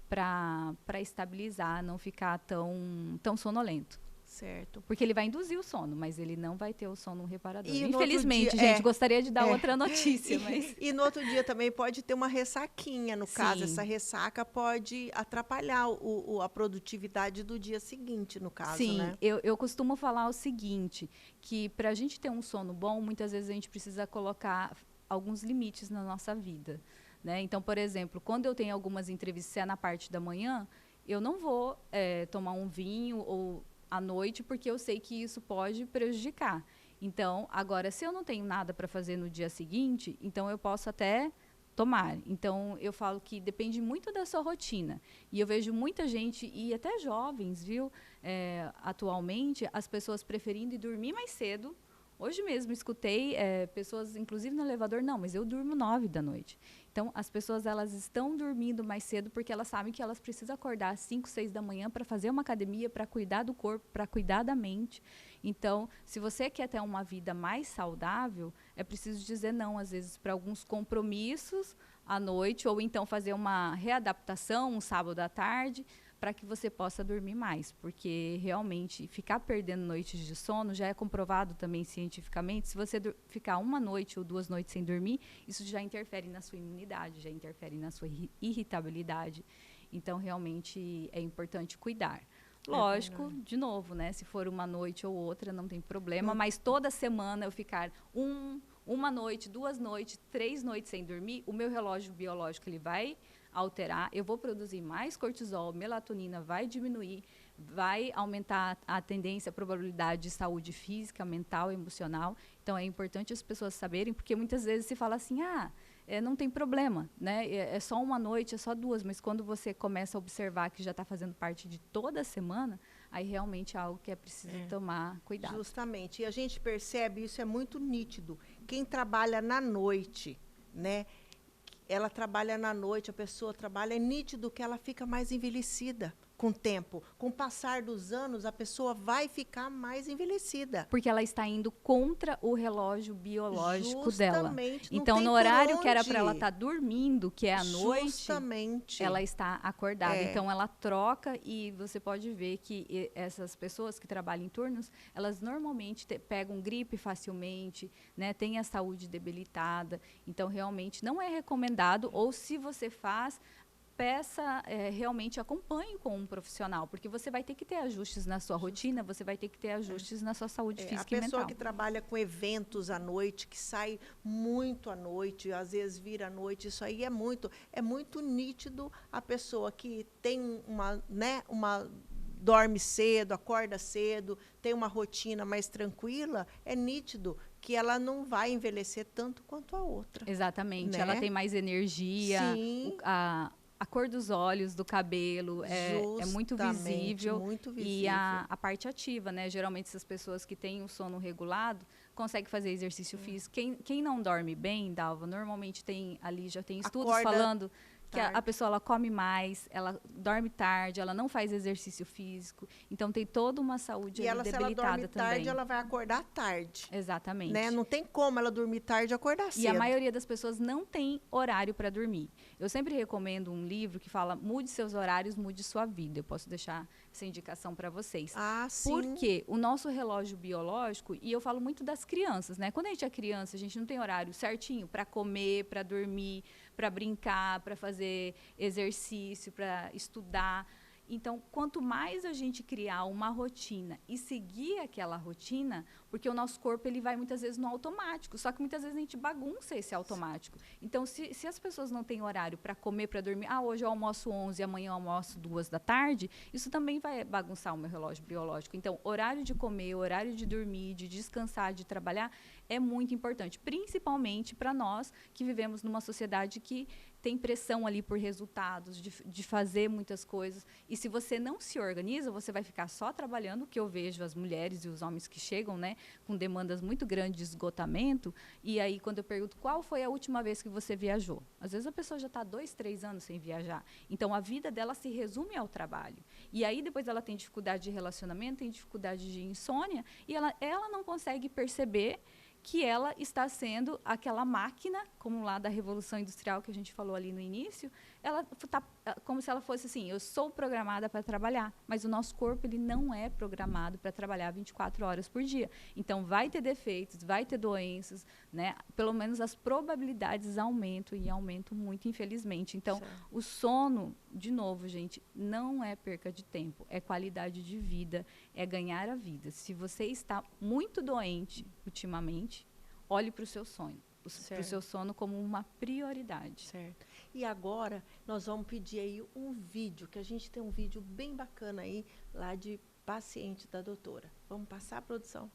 para estabilizar, não ficar tão sonolento. Certo. Porque ele vai induzir o sono, mas ele não vai ter o sono reparador. E infelizmente, dia, gente, gostaria de dar outra notícia. Mas... E no outro dia também pode ter uma ressaquinha, no caso. Essa ressaca pode atrapalhar a produtividade do dia seguinte, no caso, Sim, né? Eu costumo falar o seguinte, que para a gente ter um sono bom, muitas vezes a gente precisa colocar alguns limites na nossa vida. Né? Então, por exemplo, quando eu tenho algumas entrevistas, se é na parte da manhã, eu não vou tomar um vinho ou à noite, porque eu sei que isso pode prejudicar. Então, agora, se eu não tenho nada para fazer no dia seguinte, então eu posso até tomar. Então, eu falo que depende muito da sua rotina. E eu vejo muita gente, e até jovens, viu, atualmente, as pessoas preferindo ir dormir mais cedo. Hoje mesmo escutei pessoas, inclusive no elevador, não, mas eu durmo 9 da noite. Então, as pessoas elas estão dormindo mais cedo porque elas sabem que elas precisam acordar às 5, 6 da manhã para fazer uma academia, para cuidar do corpo, para cuidar da mente. Então, se você quer ter uma vida mais saudável, é preciso dizer não, às vezes, para alguns compromissos à noite, ou então fazer uma readaptação um sábado à tarde, para que você possa dormir mais, porque realmente ficar perdendo noites de sono já é comprovado também cientificamente. Se você ficar uma noite ou 2 noites sem dormir, isso já interfere na sua imunidade, já interfere na sua irritabilidade. Então, realmente é importante cuidar. Lógico, de novo, né? Se for uma noite ou outra, não tem problema, mas toda semana eu ficar uma noite, 2 noites, 3 noites sem dormir, o meu relógio biológico ele vai alterar, eu vou produzir mais cortisol, melatonina vai diminuir, vai aumentar a tendência, a probabilidade de saúde física, mental, emocional. Então, é importante as pessoas saberem, porque muitas vezes se fala assim, não tem problema, né? É só uma noite, é só 2, mas quando você começa a observar que já está fazendo parte de toda a semana, aí realmente é algo que é preciso tomar cuidado. Justamente, e a gente percebe, isso é muito nítido. Quem trabalha na noite, né? Ela trabalha na noite, a pessoa trabalha, é nítido que ela fica mais envelhecida com o tempo. Com o passar dos anos, a pessoa vai ficar mais envelhecida. Porque ela está indo contra o relógio biológico dela. Então, no tem horário por que era onde. para ela estar dormindo, que é à noite, Justamente. ela está acordada. Então, ela troca e você pode ver que essas pessoas que trabalham em turnos, elas normalmente pegam gripe facilmente, né, têm a saúde debilitada. Então, realmente não é recomendado. Ou se você faz, peça, realmente acompanhe com um profissional, porque você vai ter que ter ajustes na sua rotina, você vai ter que ter ajustes na sua saúde física e mental. A pessoa que trabalha com eventos à noite, que sai muito à noite, às vezes vira à noite, isso aí é muito nítido. A pessoa que tem dorme cedo, acorda cedo, tem uma rotina mais tranquila, é nítido que ela não vai envelhecer tanto quanto a outra. Exatamente, né? Ela tem mais energia, a cor dos olhos, do cabelo é muito visível. Muito visível. E a parte ativa, né? Geralmente, essas pessoas que têm o sono regulado conseguem fazer exercício físico. Quem não dorme bem, Dalva, normalmente já tem estudos falando que a pessoa ela come mais, ela dorme tarde, ela não faz exercício físico. Então, tem toda uma saúde debilitada também. Se ela dorme tarde, ela vai acordar tarde. Exatamente. Né? Não tem como ela dormir tarde e acordar cedo. E a maioria das pessoas não tem horário para dormir. Eu sempre recomendo um livro que fala mude seus horários, mude sua vida. Eu posso deixar essa indicação para vocês. Sim. Porque o nosso relógio biológico, e eu falo muito das crianças, né? Quando a gente é criança, a gente não tem horário certinho para comer, para dormir, para brincar, para fazer exercício, para estudar. Então, quanto mais a gente criar uma rotina e seguir aquela rotina, porque o nosso corpo ele vai muitas vezes no automático, só que muitas vezes a gente bagunça esse automático. Então, se as pessoas não têm horário para comer, para dormir, hoje eu almoço 11, amanhã eu almoço 2 da tarde, isso também vai bagunçar o meu relógio biológico. Então, horário de comer, horário de dormir, de descansar, de trabalhar, é muito importante, principalmente para nós que vivemos numa sociedade que tem pressão ali por resultados, de fazer muitas coisas. E se você não se organiza, você vai ficar só trabalhando, que eu vejo as mulheres e os homens que chegam, né, com demandas muito grandes de esgotamento. E aí, quando eu pergunto qual foi a última vez que você viajou? Às vezes a pessoa já está 2, 3 anos sem viajar. Então, a vida dela se resume ao trabalho. E aí, depois ela tem dificuldade de relacionamento, tem dificuldade de insônia, e ela não consegue perceber que ela está sendo aquela máquina, como lá da Revolução Industrial que a gente falou ali no início, ela está como se ela fosse assim, eu sou programada para trabalhar, mas o nosso corpo ele não é programado para trabalhar 24 horas por dia. Então, vai ter defeitos, vai ter doenças, né? Pelo menos as probabilidades aumentam, e aumentam muito, infelizmente. Então, o sono, de novo, gente, não é perca de tempo, é qualidade de vida, é ganhar a vida. Se você está muito doente ultimamente, olhe para o seu sono. Para o seu sono como uma prioridade. Certo. E agora nós vamos pedir aí um vídeo, que a gente tem um vídeo bem bacana aí, lá de paciente da doutora. Vamos passar, produção?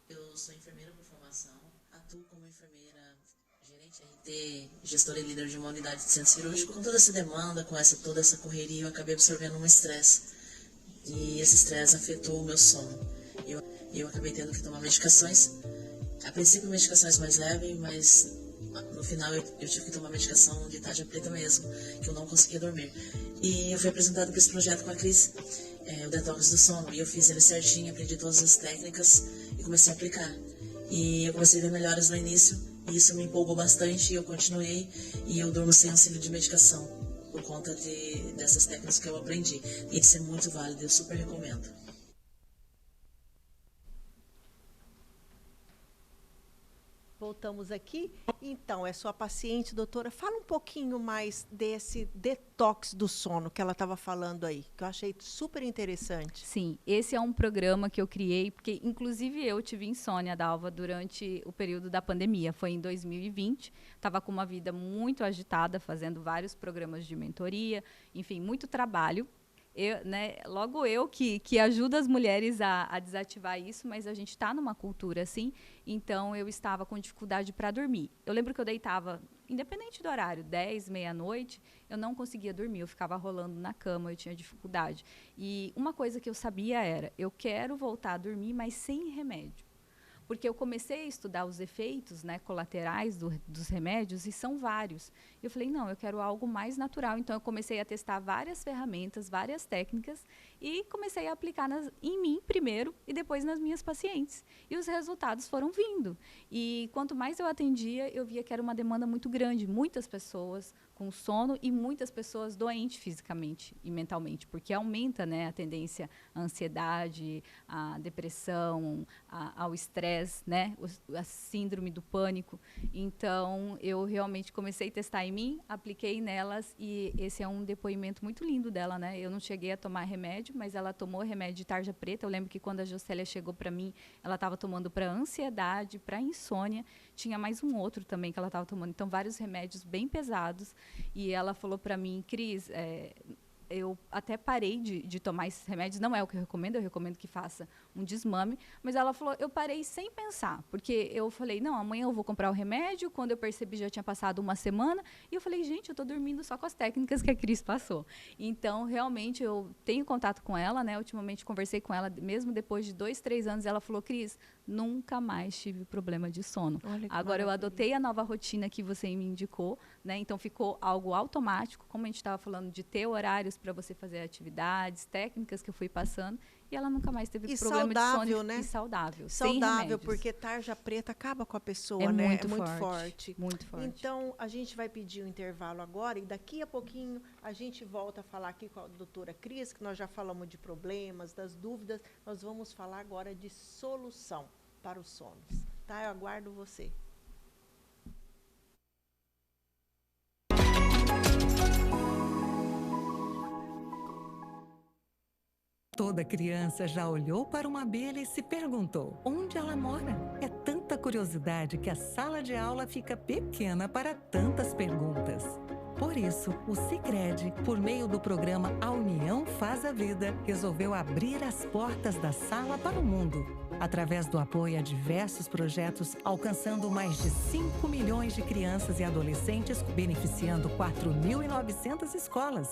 Eu sou enfermeira por formação, atuo como enfermeira, gerente RT, gestora e líder de uma unidade de centro cirúrgico. Com toda essa demanda, com toda essa correria, eu acabei absorvendo um estresse. E esse estresse afetou o meu sono. Eu acabei tendo que tomar medicações. A princípio, medicações mais leves, mas no final eu tive que tomar medicação de tarja preta mesmo, que eu não conseguia dormir. E eu fui apresentado para esse projeto com a Cris, o Detox do Sono, e eu fiz ele certinho, aprendi todas as técnicas e comecei a aplicar. E eu comecei a ver melhoras no início, e isso me empolgou bastante, e eu continuei, e eu durmo sem auxílio de medicação, por conta dessas técnicas que eu aprendi. E isso é muito válido, eu super recomendo. Voltamos aqui. Então, é sua paciente, doutora. Fala um pouquinho mais desse detox do sono que ela estava falando aí, que eu achei super interessante. Sim, esse é um programa que eu criei, porque inclusive eu tive insônia, Dalva, durante o período da pandemia. Foi em 2020. Estava com uma vida muito agitada, fazendo vários programas de mentoria, enfim, muito trabalho. Logo eu que ajuda as mulheres a desativar isso, mas a gente está numa cultura assim, então eu estava com dificuldade para dormir. Eu lembro que eu deitava, independente do horário, 10, meia-noite, eu não conseguia dormir, eu ficava rolando na cama, eu tinha dificuldade. E uma coisa que eu sabia era, eu quero voltar a dormir, mas sem remédio. Porque eu comecei a estudar os efeitos, né, colaterais dos remédios, e são vários. Eu falei, não, eu quero algo mais natural. Então, eu comecei a testar várias ferramentas, várias técnicas, e comecei a aplicar em mim primeiro e depois nas minhas pacientes. E os resultados foram vindo. E quanto mais eu atendia, eu via que era uma demanda muito grande. Muitas pessoas com sono e muitas pessoas doentes fisicamente e mentalmente, porque aumenta, né, a tendência à ansiedade, à depressão, ao estresse, né, a síndrome do pânico. Então, eu realmente comecei a testar em mim, apliquei nelas, e esse é um depoimento muito lindo dela, né? Eu não cheguei a tomar remédio, mas ela tomou remédio de tarja preta. Eu lembro que quando a Jocélia chegou para mim, ela estava tomando para ansiedade, para insônia, tinha mais um outro também que ela estava tomando, então vários remédios bem pesados. E ela falou para mim, Cris, eu até parei de tomar esses remédios, não é o que eu recomendo que faça um desmame, mas ela falou, eu parei sem pensar, porque eu falei, não, amanhã eu vou comprar o remédio, quando eu percebi já tinha passado uma semana, e eu falei, gente, eu estou dormindo só com as técnicas que a Cris passou. Então, realmente, eu tenho contato com ela, né, ultimamente conversei com ela, mesmo depois de 2, 3 anos, ela falou, Cris, nunca mais tive problema de sono. Agora, eu adotei a nova rotina que você me indicou, né, então ficou algo automático, como a gente estava falando de ter horários para você fazer atividades, técnicas que eu fui passando, e ela nunca mais teve problema de sono. Né? E saudável, saudável, porque tarja preta acaba com a pessoa, né? Muito é muito forte. Muito forte. Então, a gente vai pedir um intervalo agora, e daqui a pouquinho a gente volta a falar aqui com a doutora Cris, que nós já falamos de problemas, das dúvidas, nós vamos falar agora de solução para os sonos. Tá? Eu aguardo você. Toda criança já olhou para uma abelha e se perguntou onde ela mora. É tanta curiosidade que a sala de aula fica pequena para tantas perguntas. Por isso, o Sicredi, por meio do programa A União Faz a Vida, resolveu abrir as portas da sala para o mundo, através do apoio a diversos projetos, alcançando mais de 5 milhões de crianças e adolescentes, beneficiando 4.900 escolas.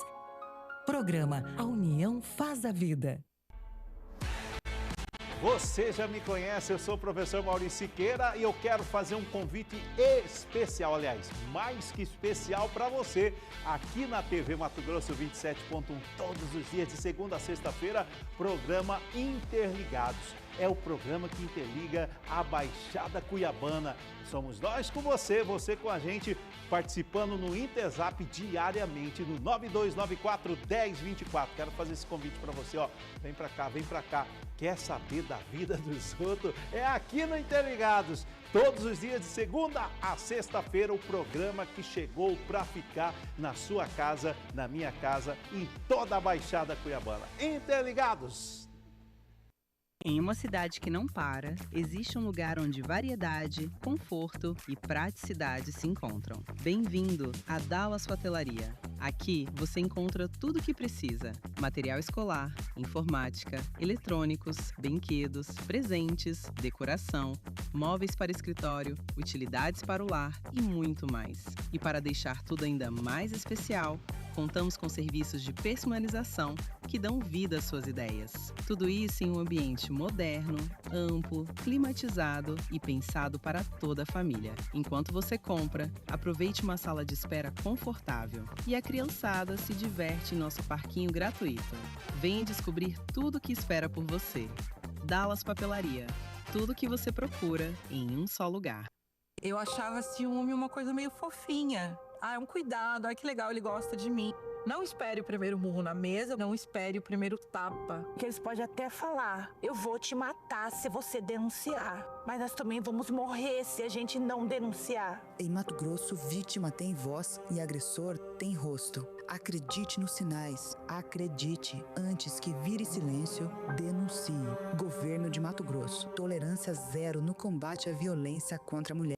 Programa A União Faz a Vida. Você já me conhece, eu sou o professor Maurício Siqueira e eu quero fazer um convite especial, aliás, mais que especial para você, aqui na TV Mato Grosso 27.1, todos os dias, de segunda a sexta-feira, programa Interligados. É o programa que interliga a Baixada Cuiabana. Somos nós com você, você com a gente, participando no Interzap diariamente, no 9294-1024. Quero fazer esse convite para você, ó. Vem para cá, vem para cá. Quer saber da vida dos outros? É aqui no Interligados. Todos os dias, de segunda a sexta-feira, o programa que chegou para ficar na sua casa, na minha casa, em toda a Baixada Cuiabana. Interligados! Em uma cidade que não para, existe um lugar onde variedade, conforto e praticidade se encontram. Bem-vindo à Dallas Papelaria. Aqui você encontra tudo o que precisa: material escolar, informática, eletrônicos, brinquedos, presentes, decoração, móveis para escritório, utilidades para o lar e muito mais. E para deixar tudo ainda mais especial, contamos com serviços de personalização que dão vida às suas ideias. Tudo isso em um ambiente moderno, amplo, climatizado e pensado para toda a família. Enquanto você compra, aproveite uma sala de espera confortável e a criançada se diverte em nosso parquinho gratuito. Venha descobrir tudo o que espera por você. Dallas Papelaria. Tudo o que você procura em um só lugar. Eu achava ciúme uma coisa meio fofinha. Ah, é um cuidado, ai que legal, ele gosta de mim. Não espere o primeiro murro na mesa, não espere o primeiro tapa. Que eles podem até falar, eu vou te matar se você denunciar. Mas nós também vamos morrer se a gente não denunciar. Em Mato Grosso, vítima tem voz e agressor tem rosto. Acredite nos sinais. Acredite. Antes que vire silêncio, denuncie. Governo de Mato Grosso. Tolerância zero no combate à violência contra a mulher.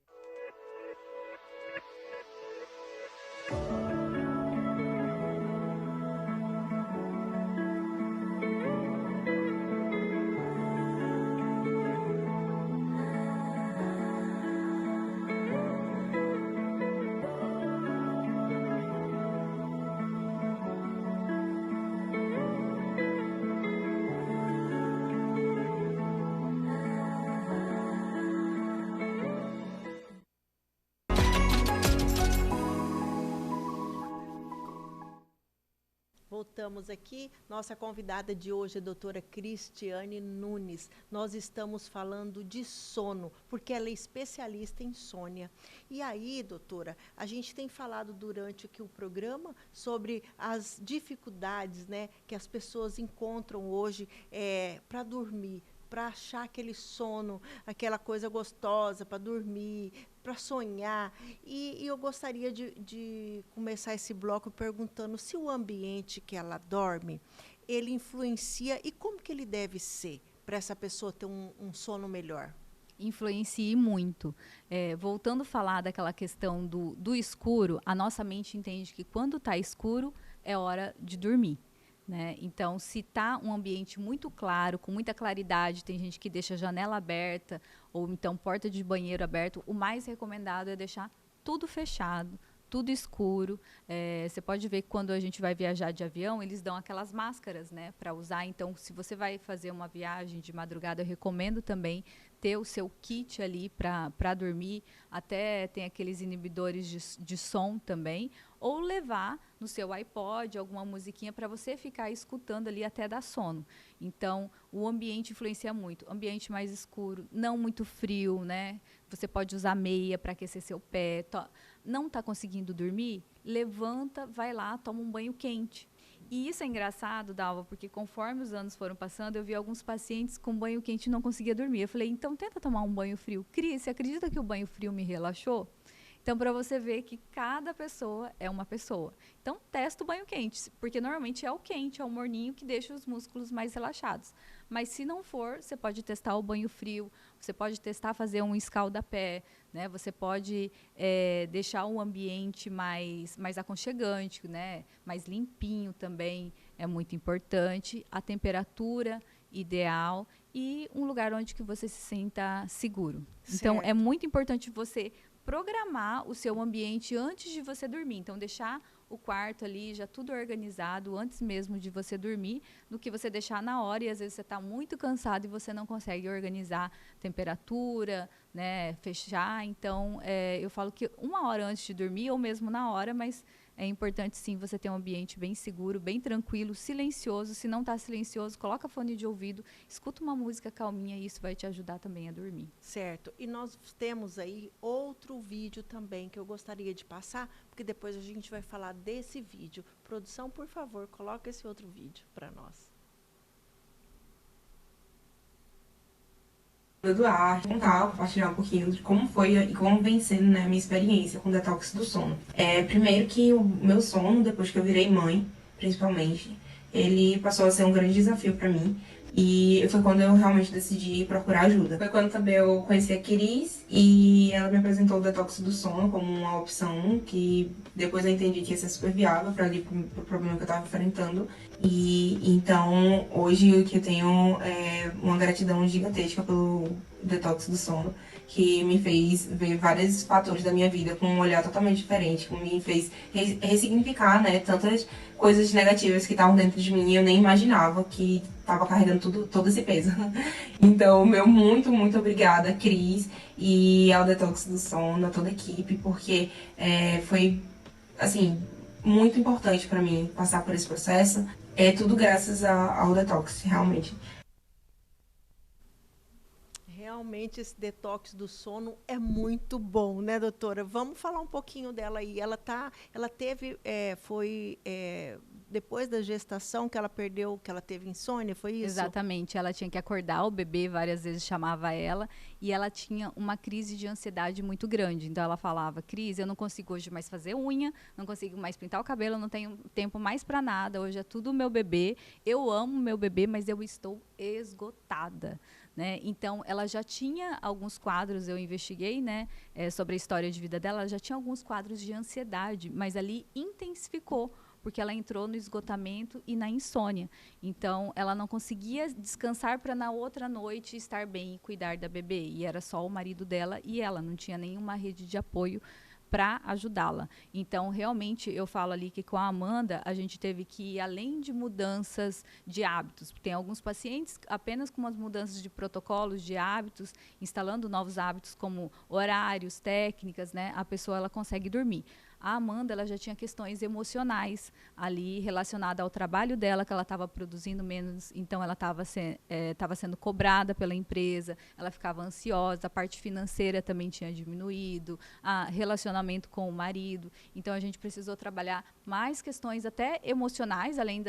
Voltamos aqui, nossa convidada de hoje é a doutora Cristiane Nunes. Nós estamos falando de sono, porque ela é especialista em insônia. E aí, doutora, a gente tem falado durante aqui o programa sobre as dificuldades, né, que as pessoas encontram hoje para dormir, para achar aquele sono, aquela coisa gostosa para dormir, para sonhar. E eu gostaria de começar esse bloco perguntando se o ambiente que ela dorme, ele influencia e como que ele deve ser para essa pessoa ter um sono melhor. Influencia muito. Voltando a falar daquela questão do escuro, a nossa mente entende que quando está escuro é hora de dormir. Né? Então, se está um ambiente muito claro, com muita claridade, tem gente que deixa a janela aberta ou então porta de banheiro aberto, o mais recomendado é deixar tudo fechado, tudo escuro. Você pode ver que quando a gente vai viajar de avião, eles dão aquelas máscaras, né, para usar. Então, se você vai fazer uma viagem de madrugada, eu recomendo também ter o seu kit ali para dormir. Até tem aqueles inibidores de som também. Ou levar no seu iPod alguma musiquinha para você ficar escutando ali até dar sono. Então, o ambiente influencia muito. Ambiente mais escuro, não muito frio, né? Você pode usar meia para aquecer seu pé. Não está conseguindo dormir? Levanta, vai lá, toma um banho quente. E isso é engraçado, Dalva, porque conforme os anos foram passando, eu vi alguns pacientes com banho quente e não conseguia dormir. Eu falei, então tenta tomar um banho frio. Cris, você acredita que o banho frio me relaxou? Então, para você ver que cada pessoa é uma pessoa. Então, testa o banho quente, porque normalmente é o quente, é o morninho que deixa os músculos mais relaxados. Mas se não for, você pode testar o banho frio, você pode testar fazer um escalda-pé, né? Você pode deixar o ambiente mais aconchegante, né? Mais limpinho também, é muito importante. A temperatura ideal e um lugar onde que você se sinta seguro. Então, é muito importante você programar o seu ambiente antes de você dormir. Então, deixar o quarto ali já tudo organizado antes mesmo de você dormir, do que você deixar na hora e às vezes você está muito cansado e você não consegue organizar temperatura, né, fechar. Então, eu falo que 1 hora antes de dormir ou mesmo na hora, mas é importante sim você ter um ambiente bem seguro, bem tranquilo, silencioso. Se não está silencioso, coloca fone de ouvido, escuta uma música calminha e isso vai te ajudar também a dormir. Certo. E nós temos aí outro vídeo também que eu gostaria de passar, porque depois a gente vai falar desse vídeo. Produção, por favor, coloca esse outro vídeo para nós. Eduardo, contar, compartilhar um pouquinho de como foi e como vem sendo, né, a minha experiência com o detox do sono. Primeiro que o meu sono, depois que eu virei mãe, principalmente, ele passou a ser um grande desafio para mim. E foi quando eu realmente decidi procurar ajuda. Foi quando também eu conheci a Cris e ela me apresentou o detox do sono como uma opção que depois eu entendi que ia ser super viável para ali pro problema que eu estava enfrentando. E então hoje o que eu tenho é uma gratidão gigantesca pelo detox do sono, que me fez ver vários fatores da minha vida com um olhar totalmente diferente, que me fez ressignificar, né, tantas coisas negativas que estavam dentro de mim e eu nem imaginava que estava carregando todo esse peso. Então, meu muito obrigada, Cris, e ao Detox do Sono, a toda a equipe, porque foi, assim, muito importante para mim passar por esse processo. É tudo graças ao Detox, realmente. Realmente esse detox do sono é muito bom, né, doutora? Vamos falar um pouquinho dela aí. Ela teve, depois da gestação que ela perdeu, que ela teve insônia, foi isso? Exatamente. Ela tinha que acordar o bebê, várias vezes chamava ela, e ela tinha uma crise de ansiedade muito grande. Então ela falava: Cris, eu não consigo hoje mais fazer unha, não consigo mais pintar o cabelo, eu não tenho tempo mais para nada, hoje é tudo meu bebê. Eu amo meu bebê, mas eu estou esgotada. Né? Então, ela já tinha alguns quadros, eu investiguei, né, sobre a história de vida dela, ela já tinha alguns quadros de ansiedade, mas ali intensificou, porque ela entrou no esgotamento e na insônia. Então, ela não conseguia descansar para na outra noite estar bem e cuidar da bebê. E era só o marido dela e ela, não tinha nenhuma rede de apoio para ajudá-la. Então, realmente, eu falo ali que com a Amanda, a gente teve que ir além de mudanças de hábitos. Tem alguns pacientes apenas com umas mudanças de protocolos, de hábitos, instalando novos hábitos como horários, técnicas, né? A pessoa ela consegue dormir. A Amanda, ela já tinha questões emocionais ali relacionadas ao trabalho dela, que ela estava produzindo menos, então ela estava sendo cobrada pela empresa, ela ficava ansiosa, a parte financeira também tinha diminuído, relacionamento com o marido. Então, a gente precisou trabalhar mais questões até emocionais, além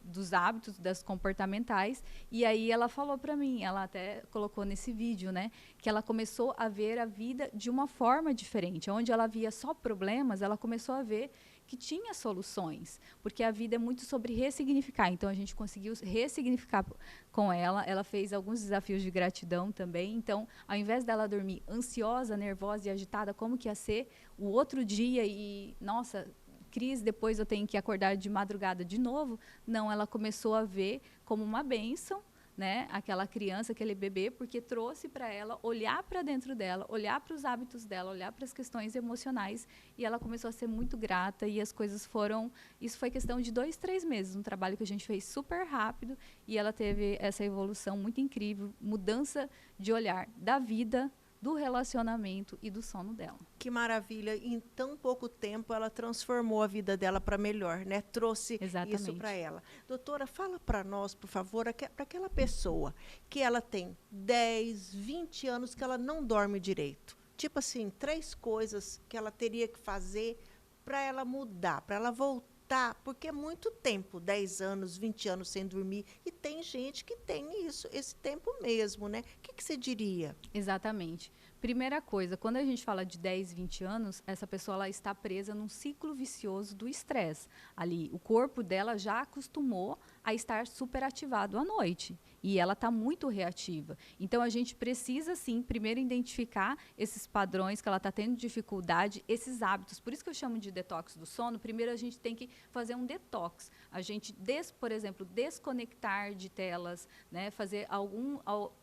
dos hábitos, das comportamentais. E aí ela falou para mim, ela até colocou nesse vídeo, né, que ela começou a ver a vida de uma forma diferente, onde ela via só problemas, ela começou a ver que tinha soluções, porque a vida é muito sobre ressignificar. Então, a gente conseguiu ressignificar com ela. Ela fez alguns desafios de gratidão também. Então, ao invés dela dormir ansiosa, nervosa e agitada, como que ia ser o outro dia e, nossa, Cris, depois eu tenho que acordar de madrugada de novo. Não, ela começou a ver como uma bênção, né, aquela criança, aquele bebê, porque trouxe para ela olhar para dentro dela, olhar para os hábitos dela, olhar para as questões emocionais, e ela começou a ser muito grata, e as coisas foram... Isso foi questão de 2, 3 meses, um trabalho que a gente fez super rápido, e ela teve essa evolução muito incrível, mudança de olhar da vida, do relacionamento e do sono dela. Que maravilha. Em tão pouco tempo, ela transformou a vida dela para melhor, né? Trouxe isso para ela. Doutora, fala para nós, por favor, para aquela pessoa que ela tem 10, 20 anos que ela não dorme direito. Tipo assim, 3 coisas que ela teria que fazer para ela mudar, para ela voltar, porque é muito tempo, 10 anos, 20 anos sem dormir, e tem gente que tem esse tempo mesmo, né? O que você diria? Exatamente. Primeira coisa, quando a gente fala de 10, 20 anos, essa pessoa ela está presa num ciclo vicioso do estresse. Ali, o corpo dela já acostumou a estar superativado à noite. e ela está muito reativa. Então, a gente precisa, sim, primeiro identificar esses padrões que ela está tendo dificuldade, esses hábitos. Por isso que eu chamo de detox do sono. Primeiro, a gente tem que fazer um detox. A gente, por exemplo, desconectar de telas, né? Fazer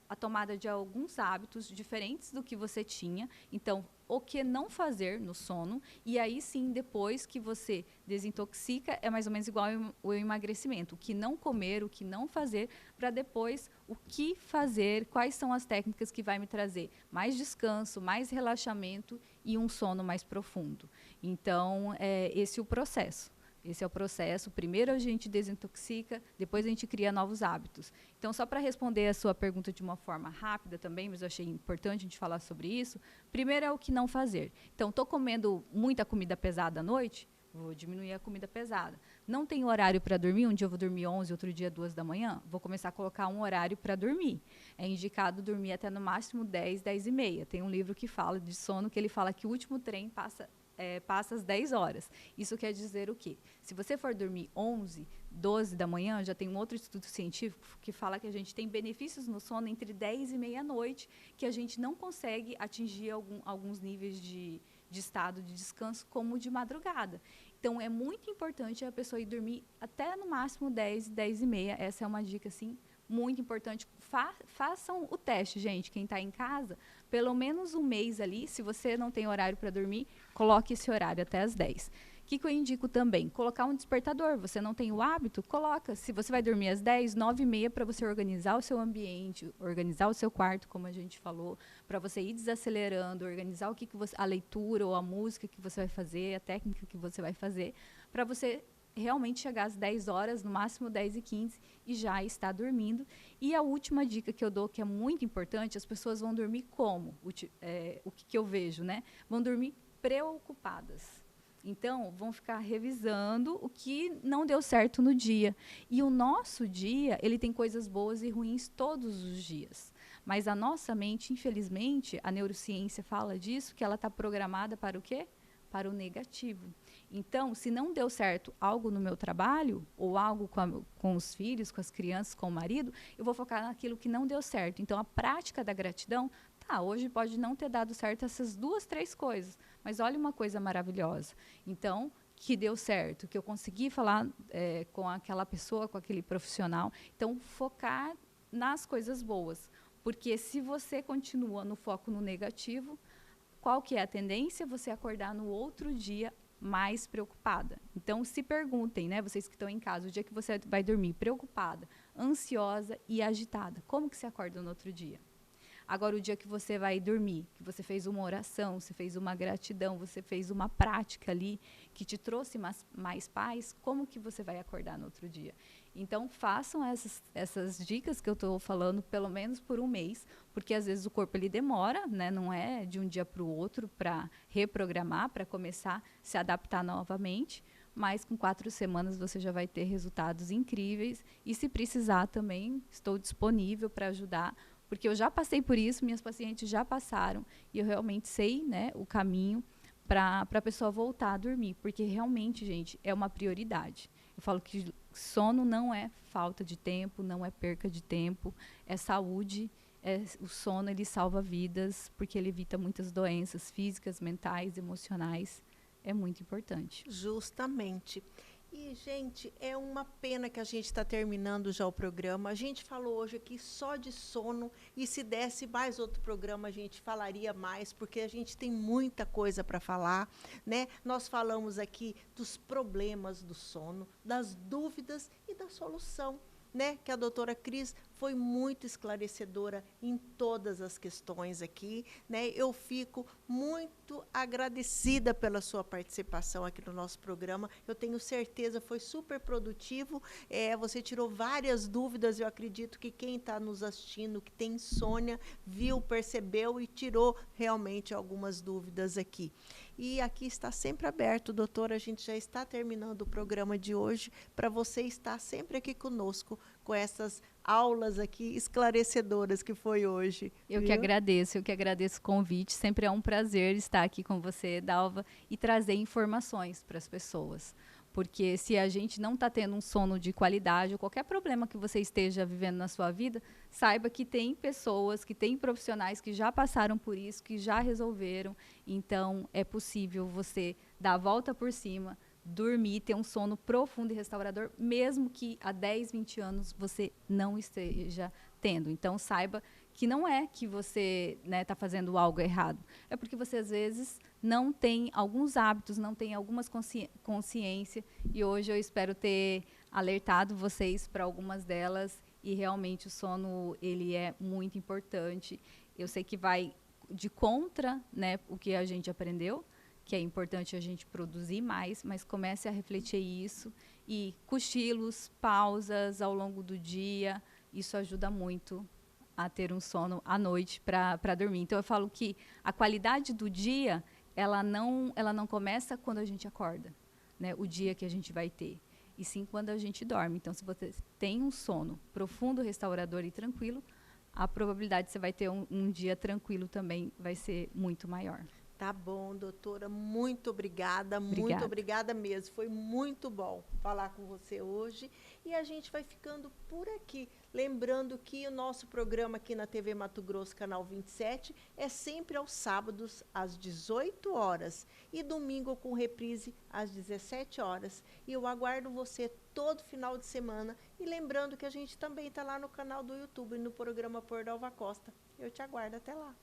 a tomada de alguns hábitos diferentes do que você tinha. Então, o que não fazer no sono, e aí sim, depois que você desintoxica, é mais ou menos igual o emagrecimento. O que não comer, o que não fazer, para depois o que fazer, quais são as técnicas que vai me trazer mais descanso, mais relaxamento e um sono mais profundo. Então, esse é o processo. Esse é o processo. Primeiro a gente desintoxica, depois a gente cria novos hábitos. Então, só para responder a sua pergunta de uma forma rápida também, mas eu achei importante a gente falar sobre isso. Primeiro é o que não fazer. Então, estou comendo muita comida pesada à noite, vou diminuir a comida pesada. Não tenho horário para dormir, um dia eu vou dormir 11, outro dia 2 da manhã, vou começar a colocar um horário para dormir. É indicado dormir até no máximo 10, 10 e meia. Tem um livro que fala de sono, que ele fala que o último trem passa às 10 horas. Isso quer dizer o quê? Se você for dormir 11, 12 da manhã, já tem um outro estudo científico que fala que a gente tem benefícios no sono entre 10 e meia-noite, que a gente não consegue atingir alguns níveis de estado de descanso, como de madrugada. Então, é muito importante a pessoa ir dormir até, no máximo, 10, 10 e meia. Essa é uma dica, assim, muito importante. Façam o teste, gente. Quem está em casa, pelo menos um mês ali, se você não tem horário para dormir, coloque esse horário até as 10. O que eu indico também? Colocar um despertador. Você não tem o hábito? Coloca. Se você vai dormir às 10, 9 e meia, para você organizar o seu ambiente, organizar o seu quarto, como a gente falou, para você ir desacelerando, organizar a leitura ou a música que você vai fazer, a técnica que você vai fazer, para você realmente chegar às 10 horas, no máximo 10 e 15, e já está dormindo. E a última dica que eu dou, que é muito importante, as pessoas vão dormir como? O que eu vejo, né? Vão dormir preocupadas. Então, vão ficar revisando o que não deu certo no dia. E o nosso dia, ele tem coisas boas e ruins todos os dias. Mas a nossa mente, infelizmente, a neurociência fala disso, que ela está programada para o quê? Para o negativo. Então, se não deu certo algo no meu trabalho, ou algo com os filhos, com as crianças, com o marido, eu vou focar naquilo que não deu certo. Então, a prática da gratidão, hoje pode não ter dado certo essas 2, 3 coisas, mas olha uma coisa maravilhosa. Então, que deu certo, que eu consegui falar com aquela pessoa, com aquele profissional. Então, focar nas coisas boas. Porque se você continua no foco no negativo, qual que é a tendência? Você acordar no outro dia mais preocupada. Então, se perguntem, né, vocês que estão em casa, o dia que você vai dormir preocupada, ansiosa e agitada, como que você acorda no outro dia? Agora, o dia que você vai dormir, que você fez uma oração, você fez uma gratidão, você fez uma prática ali que te trouxe mais paz, como que você vai acordar no outro dia? Então, façam essas dicas que eu estou falando, pelo menos por um mês, porque às vezes o corpo ele demora, né? Não é de um dia para o outro para reprogramar, para começar a se adaptar novamente, mas com 4 semanas você já vai ter resultados incríveis. E se precisar também, estou disponível para ajudar, porque eu já passei por isso, minhas pacientes já passaram, e eu realmente sei, né, o caminho para a pessoa voltar a dormir, porque realmente, gente, é uma prioridade. Eu falo que sono não é falta de tempo, não é perca de tempo, é saúde. O sono, ele salva vidas, porque ele evita muitas doenças físicas, mentais, emocionais. É muito importante. Justamente. E, gente, é uma pena que a gente está terminando já o programa. A gente falou hoje aqui só de sono, e se desse mais outro programa, a gente falaria mais, porque a gente tem muita coisa para falar, né? Nós falamos aqui dos problemas do sono, das dúvidas e da solução, né? Que a doutora Cris foi muito esclarecedora em todas as questões aqui, né? Eu fico muito agradecida pela sua participação aqui no nosso programa. Eu tenho certeza, foi super produtivo. Você tirou várias dúvidas. Eu acredito que quem está nos assistindo, que tem insônia, viu, percebeu e tirou realmente algumas dúvidas aqui. E aqui está sempre aberto, doutora. A gente já está terminando o programa de hoje para você estar sempre aqui conosco com essas aulas aqui esclarecedoras que foi hoje. Eu que agradeço o convite. Sempre é um prazer estar aqui com você, Dalva, e trazer informações para as pessoas. Porque se a gente não está tendo um sono de qualidade, ou qualquer problema que você esteja vivendo na sua vida, saiba que tem pessoas, que tem profissionais que já passaram por isso, que já resolveram. Então, é possível você dar a volta por cima, dormir, ter um sono profundo e restaurador, mesmo que há 10, 20 anos você não esteja tendo. Então, saiba que não é que você está fazendo algo errado. É porque você, às vezes, não tem alguns hábitos, não tem algumas consciência. E hoje eu espero ter alertado vocês para algumas delas. E realmente o sono, ele é muito importante. Eu sei que vai de contra, né, o que a gente aprendeu, que é importante a gente produzir mais, mas comece a refletir isso. E cochilos, pausas ao longo do dia, isso ajuda muito a ter um sono à noite para dormir. Então, eu falo que a qualidade do dia, ela não começa quando a gente acorda, né, o dia que a gente vai ter, e sim quando a gente dorme. Então, se você tem um sono profundo, restaurador e tranquilo, a probabilidade de você vai ter um dia tranquilo também vai ser muito maior. Tá bom, doutora, muito obrigada, muito obrigada mesmo. Foi muito bom falar com você hoje. E a gente vai ficando por aqui. Lembrando que o nosso programa aqui na TV Mato Grosso, canal 27, é sempre aos sábados, às 18 horas. E domingo com reprise, às 17 horas. E eu aguardo você todo final de semana. E lembrando que a gente também está lá no canal do YouTube, no programa Por Dalva Costa. Eu te aguardo até lá.